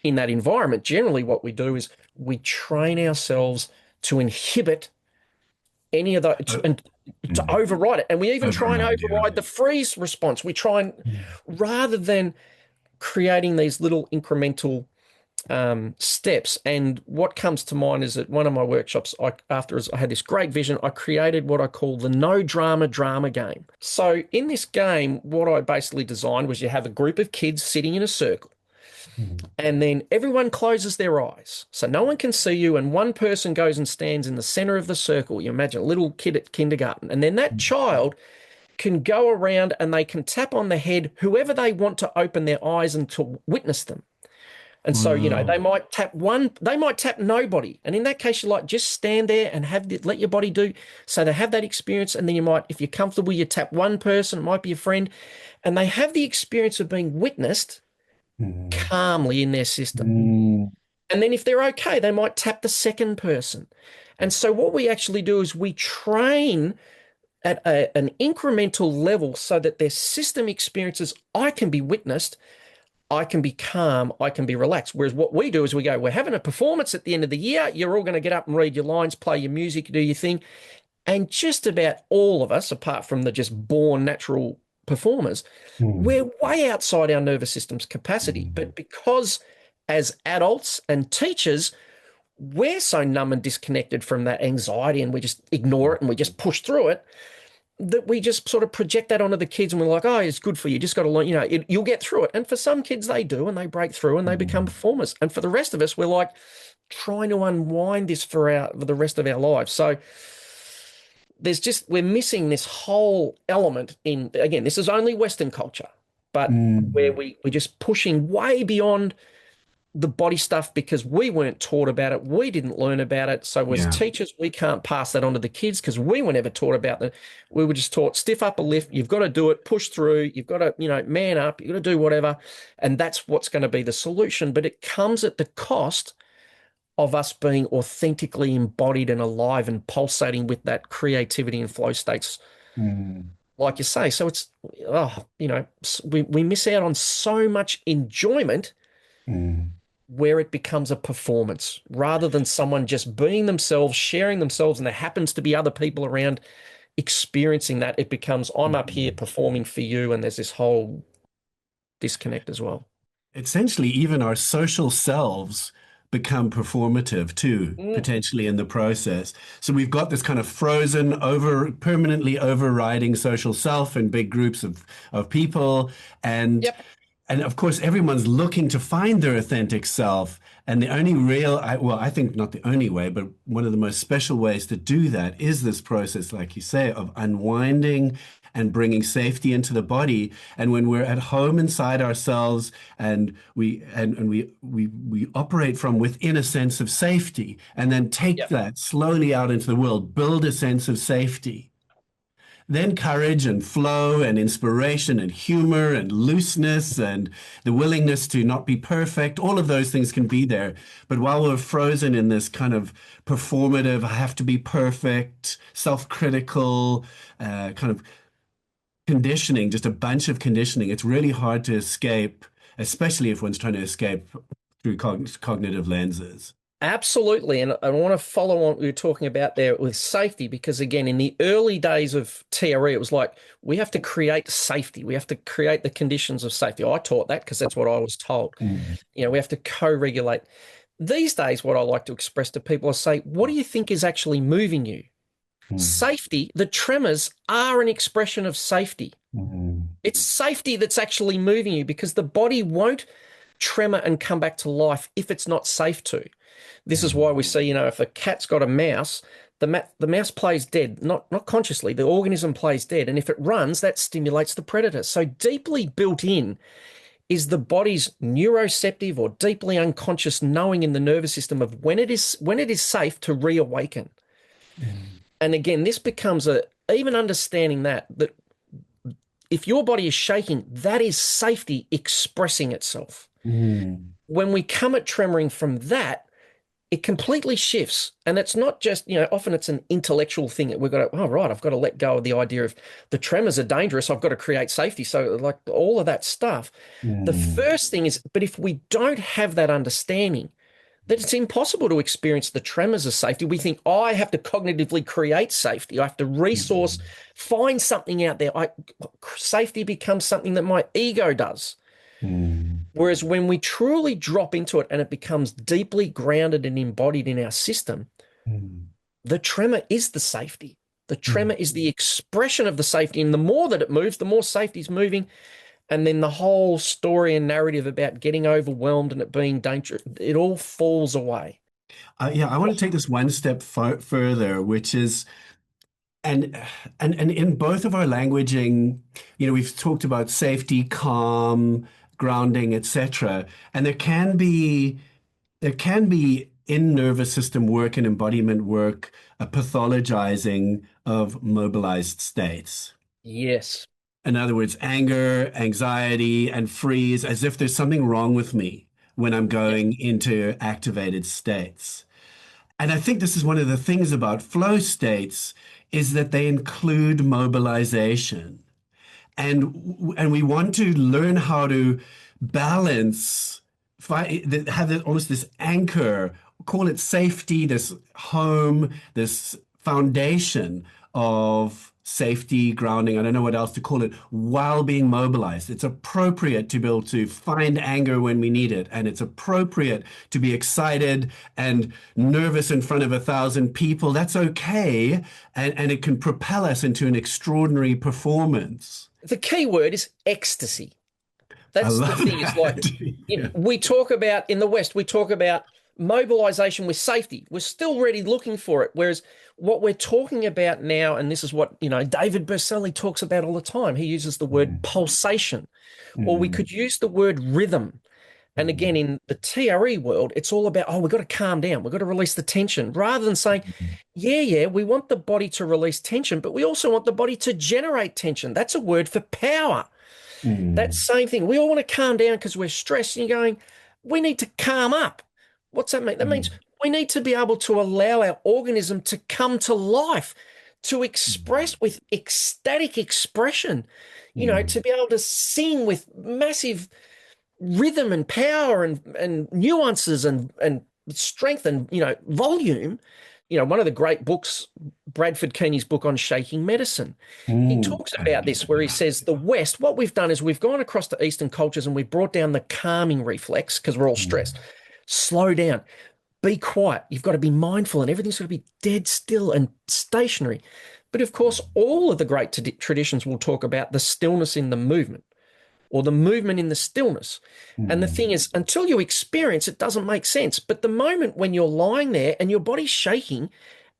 in that environment. Generally what we do is we train ourselves to inhibit any of that Oh, and to hmm. override it. And we even try and Override, yeah. override the freeze response. We try and, Hmm. rather than creating these little incremental steps. And what comes to mind is at one of my workshops, after I had this great vision, I created what I call the no drama drama game. So in this game, what I basically designed was you have a group of kids sitting in a circle, Hmm. and then everyone closes their eyes. So no one can see you, and one person goes and stands in the center of the circle. You imagine a little kid at kindergarten, and then that child can go around and they can tap on the head whoever they want to open their eyes and to witness them. And so, they Wow. might tap one, they might tap nobody. And in that case, you like just stand there and let your body do. So they have that experience. And then you might, if you're comfortable, you tap one person, it might be a friend, and they have the experience of being witnessed Hmm. calmly in their system. Hmm. And then if they're okay, they might tap the second person. And so what we actually do is we train at an incremental level so that their system experiences, I can be witnessed, I can be calm, I can be relaxed. Whereas what we do is we go, we're having a performance at the end of the year. You're all going to get up and read your lines, play your music, do your thing. And just about all of us, apart from the just born natural performers, Hmm. we're way outside our nervous system's capacity. Hmm. But because as adults and teachers, we're so numb and disconnected from that anxiety and we just ignore it and we just push through it, that we just sort of project that onto the kids, and we're like, oh, it's good for you. Just got to learn, you'll get through it. And for some kids, they do, and they break through and they become Hmm. performers. And for the rest of us, we're like trying to unwind this for the rest of our lives. So we're missing this whole element in, again, this is only Western culture, but where Hmm. we're just pushing way beyond the body stuff because we weren't taught about it. We didn't learn about it. So as Yeah. teachers, we can't pass that on to the kids because we were never taught about it. We were just taught stiff upper lift. You've got to do it, push through. You've got to, man up. You've got to do whatever. And that's what's going to be the solution. But it comes at the cost of us being authentically embodied and alive and pulsating with that creativity and flow states, Hmm. like you say. So it's, we miss out on so much enjoyment Hmm. where it becomes a performance rather than someone just being themselves, sharing themselves, and there happens to be other people around experiencing that. It becomes, I'm up here Hmm. performing for you, and there's this whole disconnect as well. Essentially, even our social selves become performative too, Mm, potentially in the process. So we've got this kind of frozen, permanently overriding social self in big groups of people. And yep. and of course, everyone's looking to find their authentic self. And the only well, I think not the only way, but one of the most special ways to do that is this process, like you say, of unwinding and bringing safety into the body. And when we're at home inside ourselves and we operate from within a sense of safety and then take Yep. that slowly out into the world, build a sense of safety, then courage and flow and inspiration and humor and looseness and the willingness to not be perfect, all of those things can be there. But while we're frozen in this kind of performative, I have to be perfect, self-critical, kind of conditioning, just a bunch of conditioning, it's really hard to escape, especially if one's trying to escape through cognitive lenses. Absolutely. And I want to follow on what we were talking about there with safety, because again, in the early days of TRE, it was like we have to create safety. We have to create the conditions of safety. I taught that because that's what I was told. Mm, We have to co-regulate. These days, what I like to express to people is say, what do you think is actually moving you? mm, Safety, the tremors are an expression of safety. mm, It's safety that's actually moving you because the body won't tremor and come back to life if it's not safe to. This is why we see, if a cat's got a mouse, the mouse plays dead, not consciously. The organism plays dead, and if it runs, that stimulates the predator. So deeply built in is the body's neuroceptive or deeply unconscious knowing in the nervous system of when it is safe to reawaken. mm, And again, this becomes even understanding that if your body is shaking, that is safety expressing itself. mm, When we come at tremoring from that, it completely shifts. And it's not just, often it's an intellectual thing that we've got to, oh, right, I've got to let go of the idea of the tremors are dangerous. I've got to create safety. So, like all of that stuff. The mm, first thing is, but if we don't have that understanding, that it's impossible to experience the tremors of safety. We think, oh, I have to cognitively create safety. I have to resource, find something out there. Safety becomes something that my ego does. mm, Whereas when we truly drop into it and it becomes deeply grounded and embodied in our system, mm, the tremor is the safety. The mm. tremor is the expression of the safety. And the more that it moves, the more safety is moving. And then the whole story and narrative about getting overwhelmed and it being dangerous, it all falls away. Yeah, I want to take this one step further, which is, and and in both of our languaging, we've talked about safety, calm, grounding, etc. And there can be in nervous system work and embodiment work a pathologizing of mobilized states. Yes. In other words, anger, anxiety, and freeze, as if there's something wrong with me when I'm Yeah. going into activated states. And I think this is one of the things about flow states is that they include mobilization. And we want to learn how to balance, have almost this anchor, call it safety, this home, this foundation of safety, grounding, I don't know what else to call it, while being mobilized. It's appropriate to be able to find anger when we need it, and it's appropriate to be excited and nervous in front of 1,000 people. That's okay, and it can propel us into an extraordinary performance. The key word is ecstasy. I That's the love thing. It's like, that. Yeah. we talk about in the West, we talk about mobilization with safety. We're still really looking for it. Whereas what we're talking about now, and this is what, David Berceli talks about all the time, he uses the word Mm, pulsation, or we mm, could use the word rhythm. And again, mm, in the TRE world, it's all about, oh, we've got to calm down. We've got to release the tension rather than saying, yeah, we want the body to release tension, but we also want the body to generate tension. That's a word for power. That mm, same thing. We all want to calm down because we're stressed. And you're going, we need to calm up. What's that mean? That means mm, we need to be able to allow our organism to come to life, to mm, express with ecstatic expression, mm, to be able to sing with massive rhythm and power and nuances and strength and volume. One of the great books, Bradford Keeney's book on shaking medicine, he mm. talks about this where he says the West, what we've done is we've gone across to Eastern cultures and we've brought down the calming reflex because we're all stressed. Mm, Slow down, be quiet. You've got to be mindful and everything's got to be dead still and stationary. But of course, all of the great traditions will talk about the stillness in the movement or the movement in the stillness. And the thing mm, is, until you experience it, doesn't make sense. But the moment when you're lying there and your body's shaking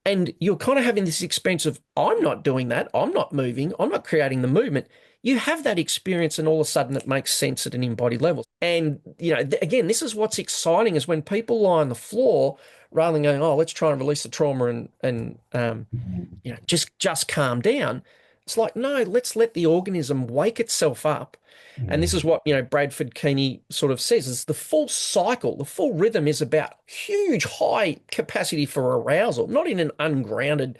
and you're kind of having this experience of, I'm not doing that, I'm not moving, I'm not creating the movement, you have that experience and all of a sudden it makes sense at an embodied level. And, again, this is what's exciting is when people lie on the floor rather than going, oh, let's try and release the trauma mm, just calm down. It's like, no, let's let the organism wake itself up. And this mm, is what, Bradford Keeney sort of says is the full cycle, the full rhythm is about huge high capacity for arousal, not in an ungrounded,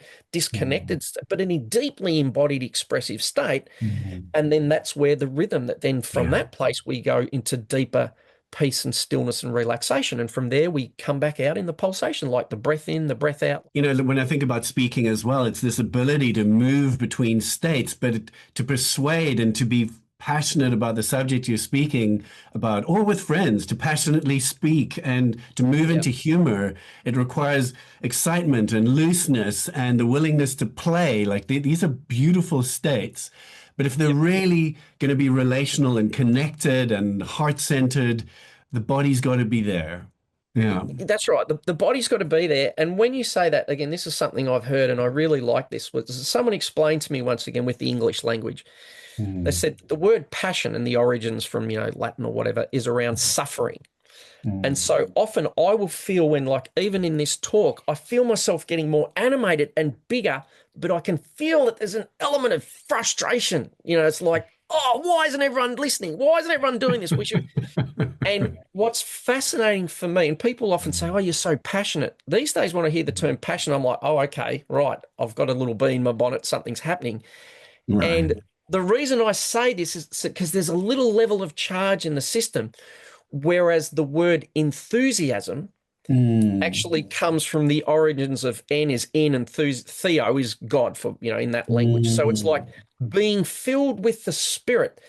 mm, disconnected state, but in a deeply embodied expressive state. mm. And then that's where the rhythm that then from Yeah. that place we go into deeper peace and stillness and relaxation. And from there, we come back out in the pulsation, like the breath in, the breath out. You know, when I think about speaking as well, it's this ability to move between states, but to persuade and to be passionate about the subject you're speaking about, or with friends, to passionately speak and to move into humor. It requires excitement and looseness and the willingness to play. Like these are beautiful states. But if they're really going to be relational and connected and heart-centered, the body's got to be there. Yeah. That's right. The body's got to be there. And when you say that, again, this is something I've heard and I really like this. Was someone explained to me once again with the English language. They said the word passion and the origins from, Latin or whatever is around suffering. And so often I will feel when, like, even in this talk, I feel myself getting more animated and bigger, but I can feel that there's an element of frustration. It's like, oh, why isn't everyone listening? Why isn't everyone doing this? We should. And what's fascinating for me, and people often say, oh, you're so passionate. These days, when I hear the term passion, I'm like, oh, okay, right. I've got a little bee in my bonnet. Something's happening. Right. And the reason I say this is because there's a little level of charge in the system, whereas the word enthusiasm actually comes from the origins of en is in and theo is God for, in that language. So it's like being filled with the Spirit.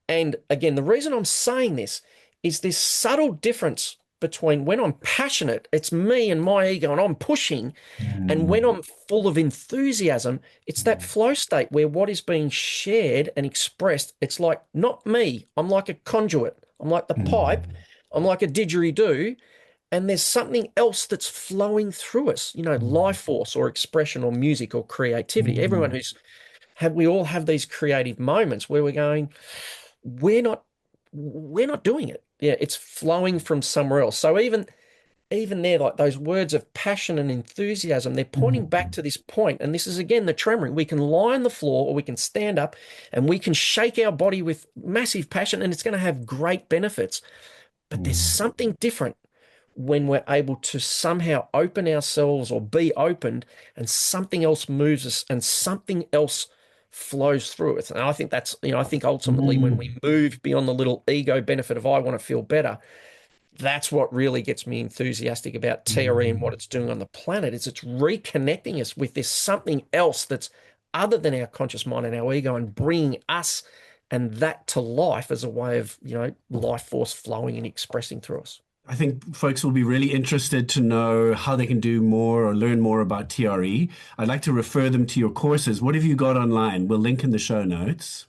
And again, the reason I'm saying this is this subtle difference between when I'm passionate, it's me and my ego and I'm pushing, and when I'm full of enthusiasm, it's that flow state where what is being shared and expressed, it's like not me. I'm like a conduit. I'm like the pipe. I'm like a didgeridoo. And there's something else that's flowing through us, life force or expression or music or creativity. Everyone we all have these creative moments where we're going, we're not doing it. Yeah, it's flowing from somewhere else. So even there, like those words of passion and enthusiasm, they're pointing back to this point. And this is, again, the tremoring. We can lie on the floor or we can stand up and we can shake our body with massive passion, and it's going to have great benefits. But there's something different when we're able to somehow open ourselves or be opened, and something else moves us and something else flows through it. And I think that's, I think ultimately when we move beyond the little ego benefit of I want to feel better, that's what really gets me enthusiastic about TRE and what it's doing on the planet. Is it's reconnecting us with this something else that's other than our conscious mind and our ego, and bringing us and that to life as a way of, life force flowing and expressing through us. I think folks will be really interested to know how they can do more or learn more about TRE. I'd like to refer them to your courses. What have you got online? We'll link in the show notes.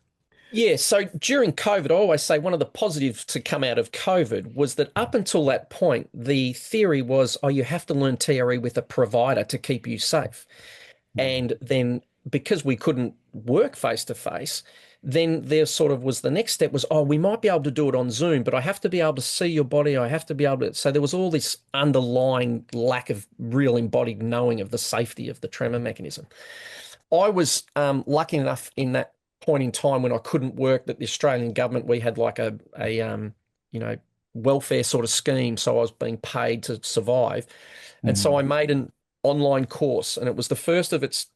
Yeah, so during COVID, I always say one of the positives to come out of COVID was that up until that point, the theory was, oh, you have to learn TRE with a provider to keep you safe. And then because we couldn't work face-to-face, then there sort of was the next step was, oh, we might be able to do it on Zoom, but I have to be able to see your body. I have to be able to. So there was all this underlying lack of real embodied knowing of the safety of the tremor mechanism. I was lucky enough in that point in time when I couldn't work that the Australian government, we had like a welfare sort of scheme. So I was being paid to survive. And so I made an online course, and it was the first of its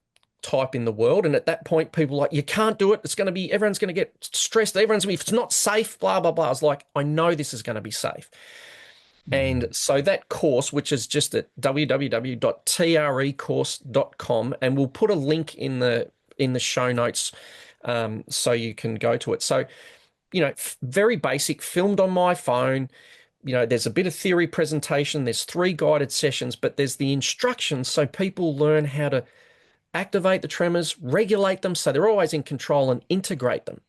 type in the world. And at that point, people were like, you can't do it. It's going to be, everyone's going to get stressed. Everyone's going to be, if it's not safe, blah, blah, blah. I was like, I know this is going to be safe. And so that course, which is just at www.trecourse.com, and we'll put a link in the show notes so you can go to it. So, very basic, filmed on my phone. There's a bit of theory presentation. There's 3 guided sessions, but there's the instructions so people learn how to activate the tremors, regulate them so they're always in control, and integrate them.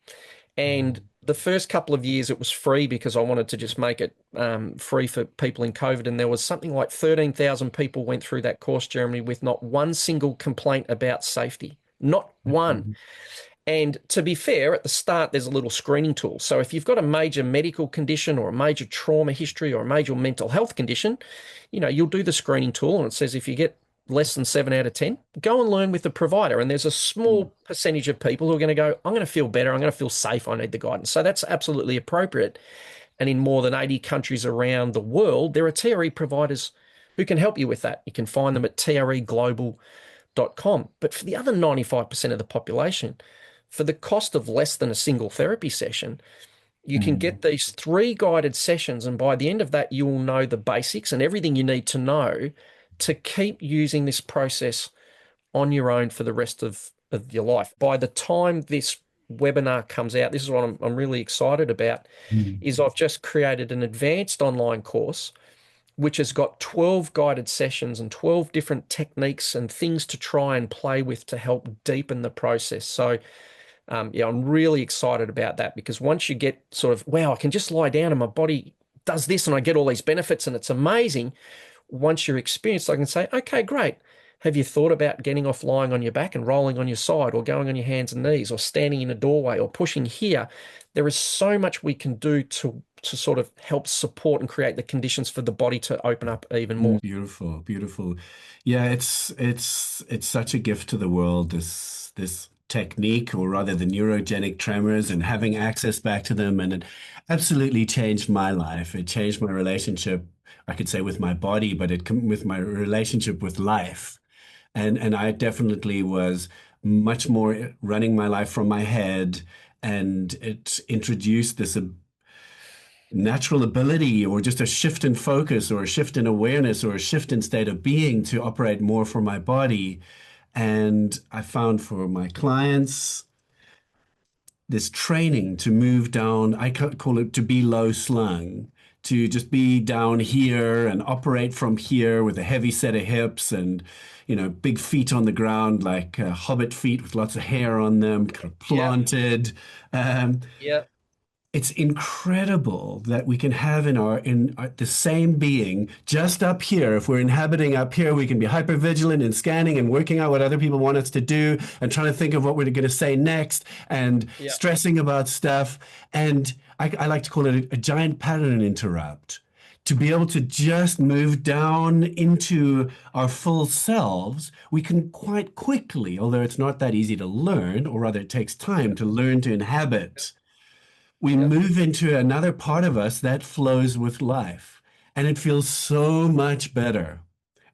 And the first couple of years it was free because I wanted to just make it free for people in COVID. And there was something like 13,000 people went through that course, Jeremy, with not one single complaint about safety. Not one. And to be fair, at the start, there's a little screening tool. So if you've got a major medical condition or a major trauma history or a major mental health condition, you'll do the screening tool, and it says if you get less than 7 out of 10, go and learn with the provider. And there's a small percentage of people who are going to go, I'm going to feel better. I'm going to feel safe. I need the guidance. So that's absolutely appropriate. And in more than 80 countries around the world, there are TRE providers who can help you with that. You can find them at treglobal.com. But for the other 95% of the population, for the cost of less than a single therapy session, You can get these 3 guided sessions, and by the end of that, you will know the basics and everything you need to know to keep using this process on your own for the rest of your life. By the time this webinar comes out, this is what I'm really excited about, Mm. is I've just created an advanced online course which has got 12 guided sessions and 12 different techniques and things to try and play with to help deepen the process. So yeah, I'm really excited about that, because once you get sort of, wow, I can just lie down and my body does this and I get all these benefits and it's amazing. Once you're experienced, I can say, okay, great. Have you thought about getting off lying on your back and rolling on your side, or going on your hands and knees, or standing in a doorway, or pushing here? There is so much we can do to sort of help support and create the conditions for the body to open up even more. Beautiful, beautiful. Yeah, it's such a gift to the world, this technique, or rather the neurogenic tremors, and having access back to them. And it absolutely changed my life. It changed my relationship, I could say, with my body, but with my relationship with life. And I definitely was much more running my life from my head, and it introduced this natural ability, or just a shift in focus, or a shift in awareness, or a shift in state of being to operate more from my body. And I found for my clients this training to move down, I call it to be low slung, to just be down here and operate from here with a heavy set of hips and, big feet on the ground, like hobbit feet with lots of hair on them, kind of planted. Yeah. It's incredible that we can have the same being just up here. If we're inhabiting up here, we can be hyper vigilant and scanning and working out what other people want us to do, and trying to think of what we're going to say next, and Yeah. stressing about stuff. And I like to call it a giant pattern interrupt. To be able to just move down into our full selves, we can quite quickly, although it's not that easy to learn, or rather it takes time to learn to inhabit, we Yeah. move into another part of us that flows with life. And it feels so much better.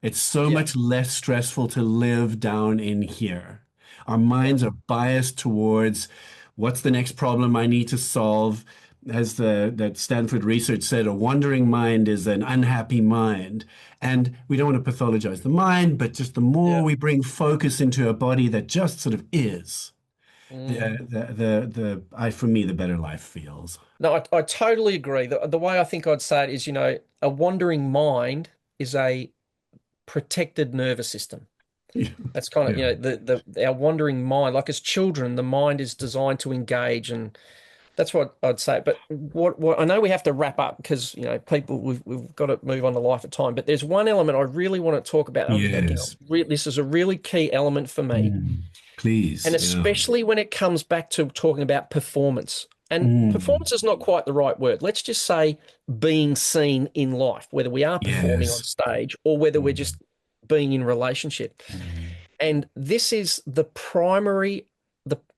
It's so Yeah. much less stressful to live down in here. Our Yeah. minds are biased towards what's the next problem I need to solve. As that Stanford research said, a wandering mind is an unhappy mind. And we don't want to pathologize the mind, but just the more Yeah. we bring focus into a body that just sort of is, Mm. for me, the better life feels. No, I totally agree. The way I think I'd say it is, a wandering mind is a protected nervous system. Yeah. That's kind of, Yeah. our wandering mind, like as children, the mind is designed to engage, and that's what I'd say. But what I know we have to wrap up, because, people, we've got to move on to life at time. But there's one element I really want to talk about. Yes. This is a really key element for me. Mm. Please. And Yeah. especially when it comes back to talking about performance. And Mm. performance is not quite the right word. Let's just say being seen in life, whether we are performing on Yes. stage or whether we're Mm. just being in relationship. Mm. And this is the primary,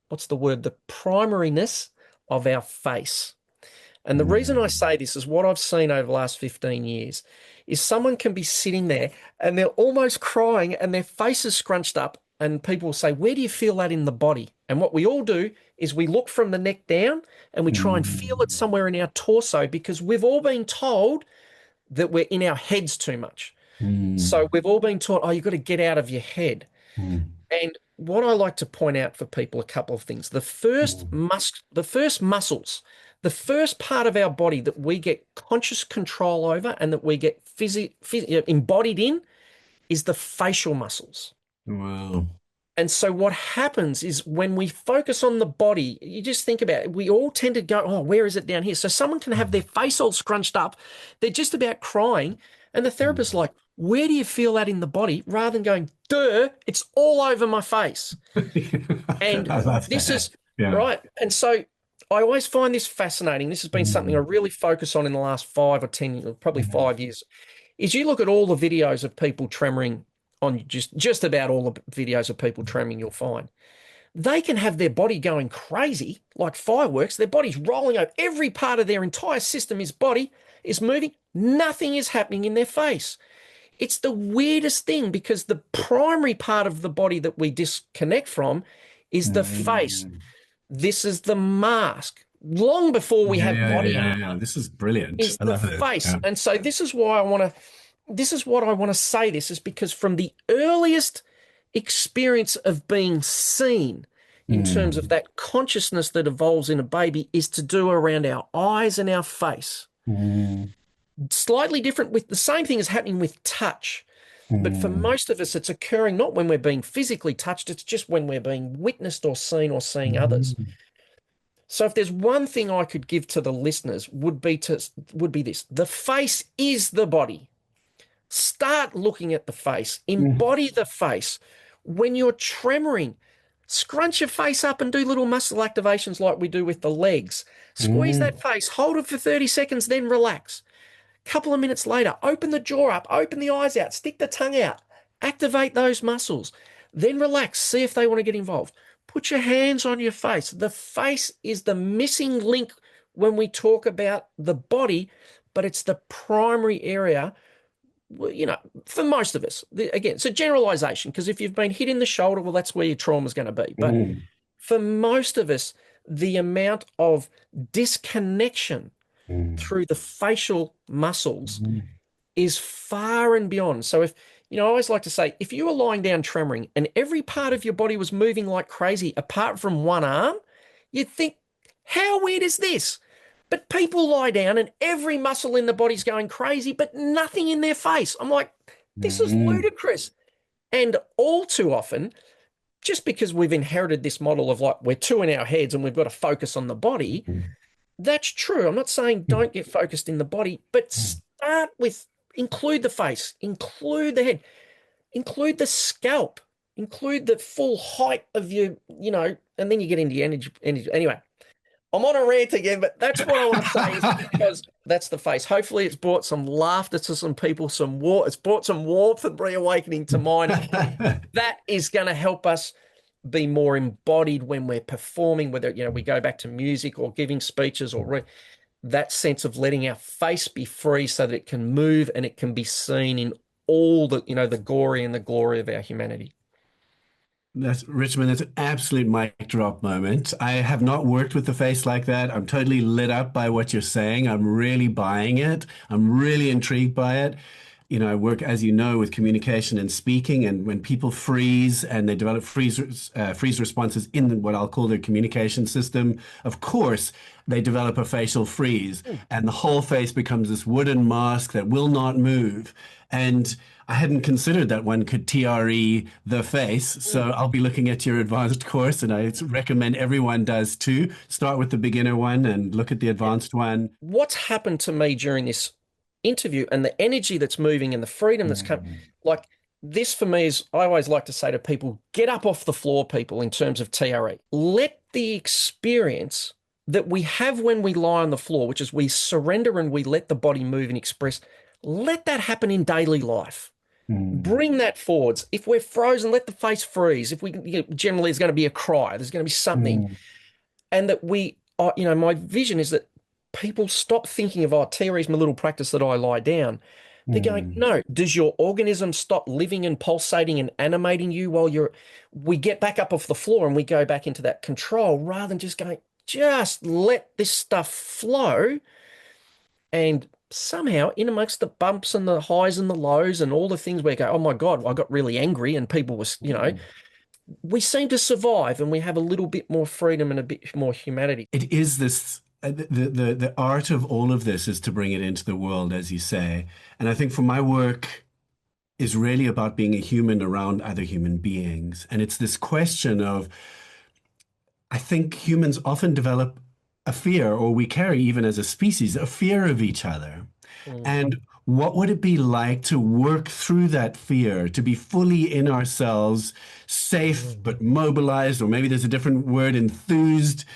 what's the word? The primariness of our face. And the reason I Mm. say this is what I've seen over the last 15 years is someone can be sitting there and they're almost crying and their face is scrunched up, and people will say, where do you feel that in the body? And what we all do is we look from the neck down and we try and feel it Mm. somewhere in our torso, because we've all been told that we're in our heads too much. So Mm. we've all been taught, oh, you've got to get out of your head. Mm. And what I like to point out for people, a couple of things. The first muscles, the first part of our body that we get conscious control over and that we get embodied in, is the facial muscles. Wow. And so what happens is when we focus on the body, you just think about it, we all tend to go, oh, where is it down here? So someone can have their face all scrunched up, they're just about crying, and the therapist's like, where do you feel that in the body? Rather than going, duh, it's all over my face. And I love this that. is Yeah. right. And so I always find this fascinating. This has been something I Mm. really focus on in the last 5 or 10, probably Mm. 5 years, is you look at all the videos of people tremoring on just about all the videos of people tremoring, you'll find they can have their body going crazy like fireworks. Their body's rolling over. Every part of their entire system, his body is moving. Nothing is happening in their face. It's the weirdest thing, because the primary part of the body that we disconnect from is the face. Mm. This is the mask. long before we Yeah, have yeah, yeah, body yeah, armor, yeah. This is brilliant. is I the love it. face. Yeah. And so this is why I want to, this is what I want to say this is because from the earliest experience of being seen in terms of Mm, that consciousness that evolves in a baby is to do around our eyes and our face. mm, Slightly different with the same thing is happening with touch. But for mm, most of us, it's occurring not when we're being physically touched, it's just when we're being witnessed or seeing others. mm, So if there's one thing I could give to the listeners would be this. The face is the body. Start looking at the face, mm, embody the face. When you're tremoring, scrunch your face up and do little muscle activations like we do with the legs. Squeeze mm, that face, hold it for 30 seconds, then relax. Couple of minutes later, open the jaw up, open the eyes out, stick the tongue out, activate those muscles, then relax, see if they want to get involved. Put your hands on your face. The face is the missing link when we talk about the body, but it's the primary area, for most of us. Again, it's a generalization because if you've been hit in the shoulder, well, that's where your trauma is going to be. But mm, for most of us, the amount of disconnection mm, through the facial muscles mm, is far and beyond. So I always like to say, if you were lying down tremoring and every part of your body was moving like crazy apart from one arm, you'd think, how weird is this? But people lie down and every muscle in the body's going crazy, but nothing in their face. I'm like, this is mm, ludicrous. And all too often, just because we've inherited this model of like we're two in our heads and we've got to focus on the body, mm, that's true. I'm not saying don't get focused in the body, but mm. start with include the face, include the head, include the scalp, include the full height of and then you get into your energy. Anyway, I'm on a rant again, but that's what I want to say is because that's the face. Hopefully it's brought some laughter to some people, it's brought some warmth and reawakening to mine. That is going to help us be more embodied when we're performing, whether we go back to music or giving speeches or that sense of letting our face be free so that it can move and it can be seen in all the gory and the glory of our humanity. That's Richmond. That's an absolute mic drop moment. I have not worked with the face like that. I'm totally lit up by what you're saying. I'm really buying it. I'm really intrigued by it. I work, as you know, with communication and speaking, and when people freeze and they develop freeze responses in what I'll call their communication system, of course, they develop a facial freeze, and the whole face becomes this wooden mask that will not move. And I hadn't considered that one could TRE the face, so I'll be looking at your advanced course, and I recommend everyone does too. Start with the beginner one and look at the advanced one. What's happened to me during this interview and the energy that's moving and the freedom that's come, Mm, like this for me is, I always like to say to people, get up off the floor, people, in terms of TRE. Let the experience that we have when we lie on the floor, which is we surrender and we let the body move and express, let that happen in daily life. mm, Bring that forwards. If we're frozen, let the face freeze. If we generally there's going to be a cry, there's going to be something, mm, and that we are, my vision is that people stop thinking of, oh, TRE is my little practice that I lie down. They're going, mm, no, does your organism stop living and pulsating and animating you while we get back up off the floor and we go back into that control rather than just going, just let this stuff flow. And somehow in amongst the bumps and the highs and the lows and all the things where you go, oh my God, I got really angry and people was, mm. we seem to survive and we have a little bit more freedom and a bit more humanity. It is this the art of all of this is to bring it into the world, as you say. And I think for my work is really about being a human around other human beings. And it's this question of, I think humans often develop a fear, or we carry even as a species, a fear of each other. Mm, And what would it be like to work through that fear, to be fully in ourselves, safe mm, but mobilized, or maybe there's a different word, enthused,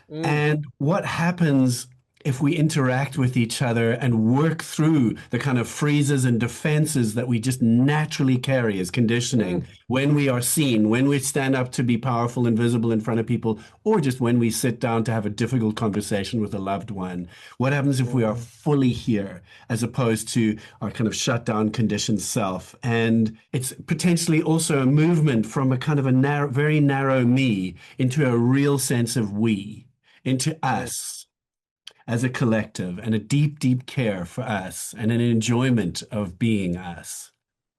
mm, and what happens if we interact with each other and work through the kind of freezes and defenses that we just naturally carry as conditioning mm, when we are seen, when we stand up to be powerful and visible in front of people, or just when we sit down to have a difficult conversation with a loved one? What happens if we are mm, fully here as opposed to our kind of shut down conditioned self? And it's potentially also a movement from a kind of a narrow, very narrow me into a real sense of we. into us as a collective and a deep, deep care for us and an enjoyment of being us.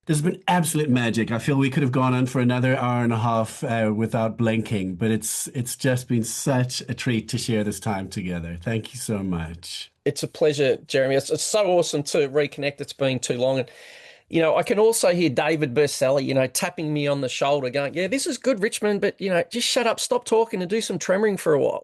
This has been absolute magic. I feel we could have gone on for another hour and a half without blinking, but it's just been such a treat to share this time together. Thank you so much. It's a pleasure, Jeremy. It's so awesome to reconnect. It's been too long. And, I can also hear David Berselli, tapping me on the shoulder going, yeah, this is good, Richmond, but, just shut up, stop talking and do some tremoring for a while.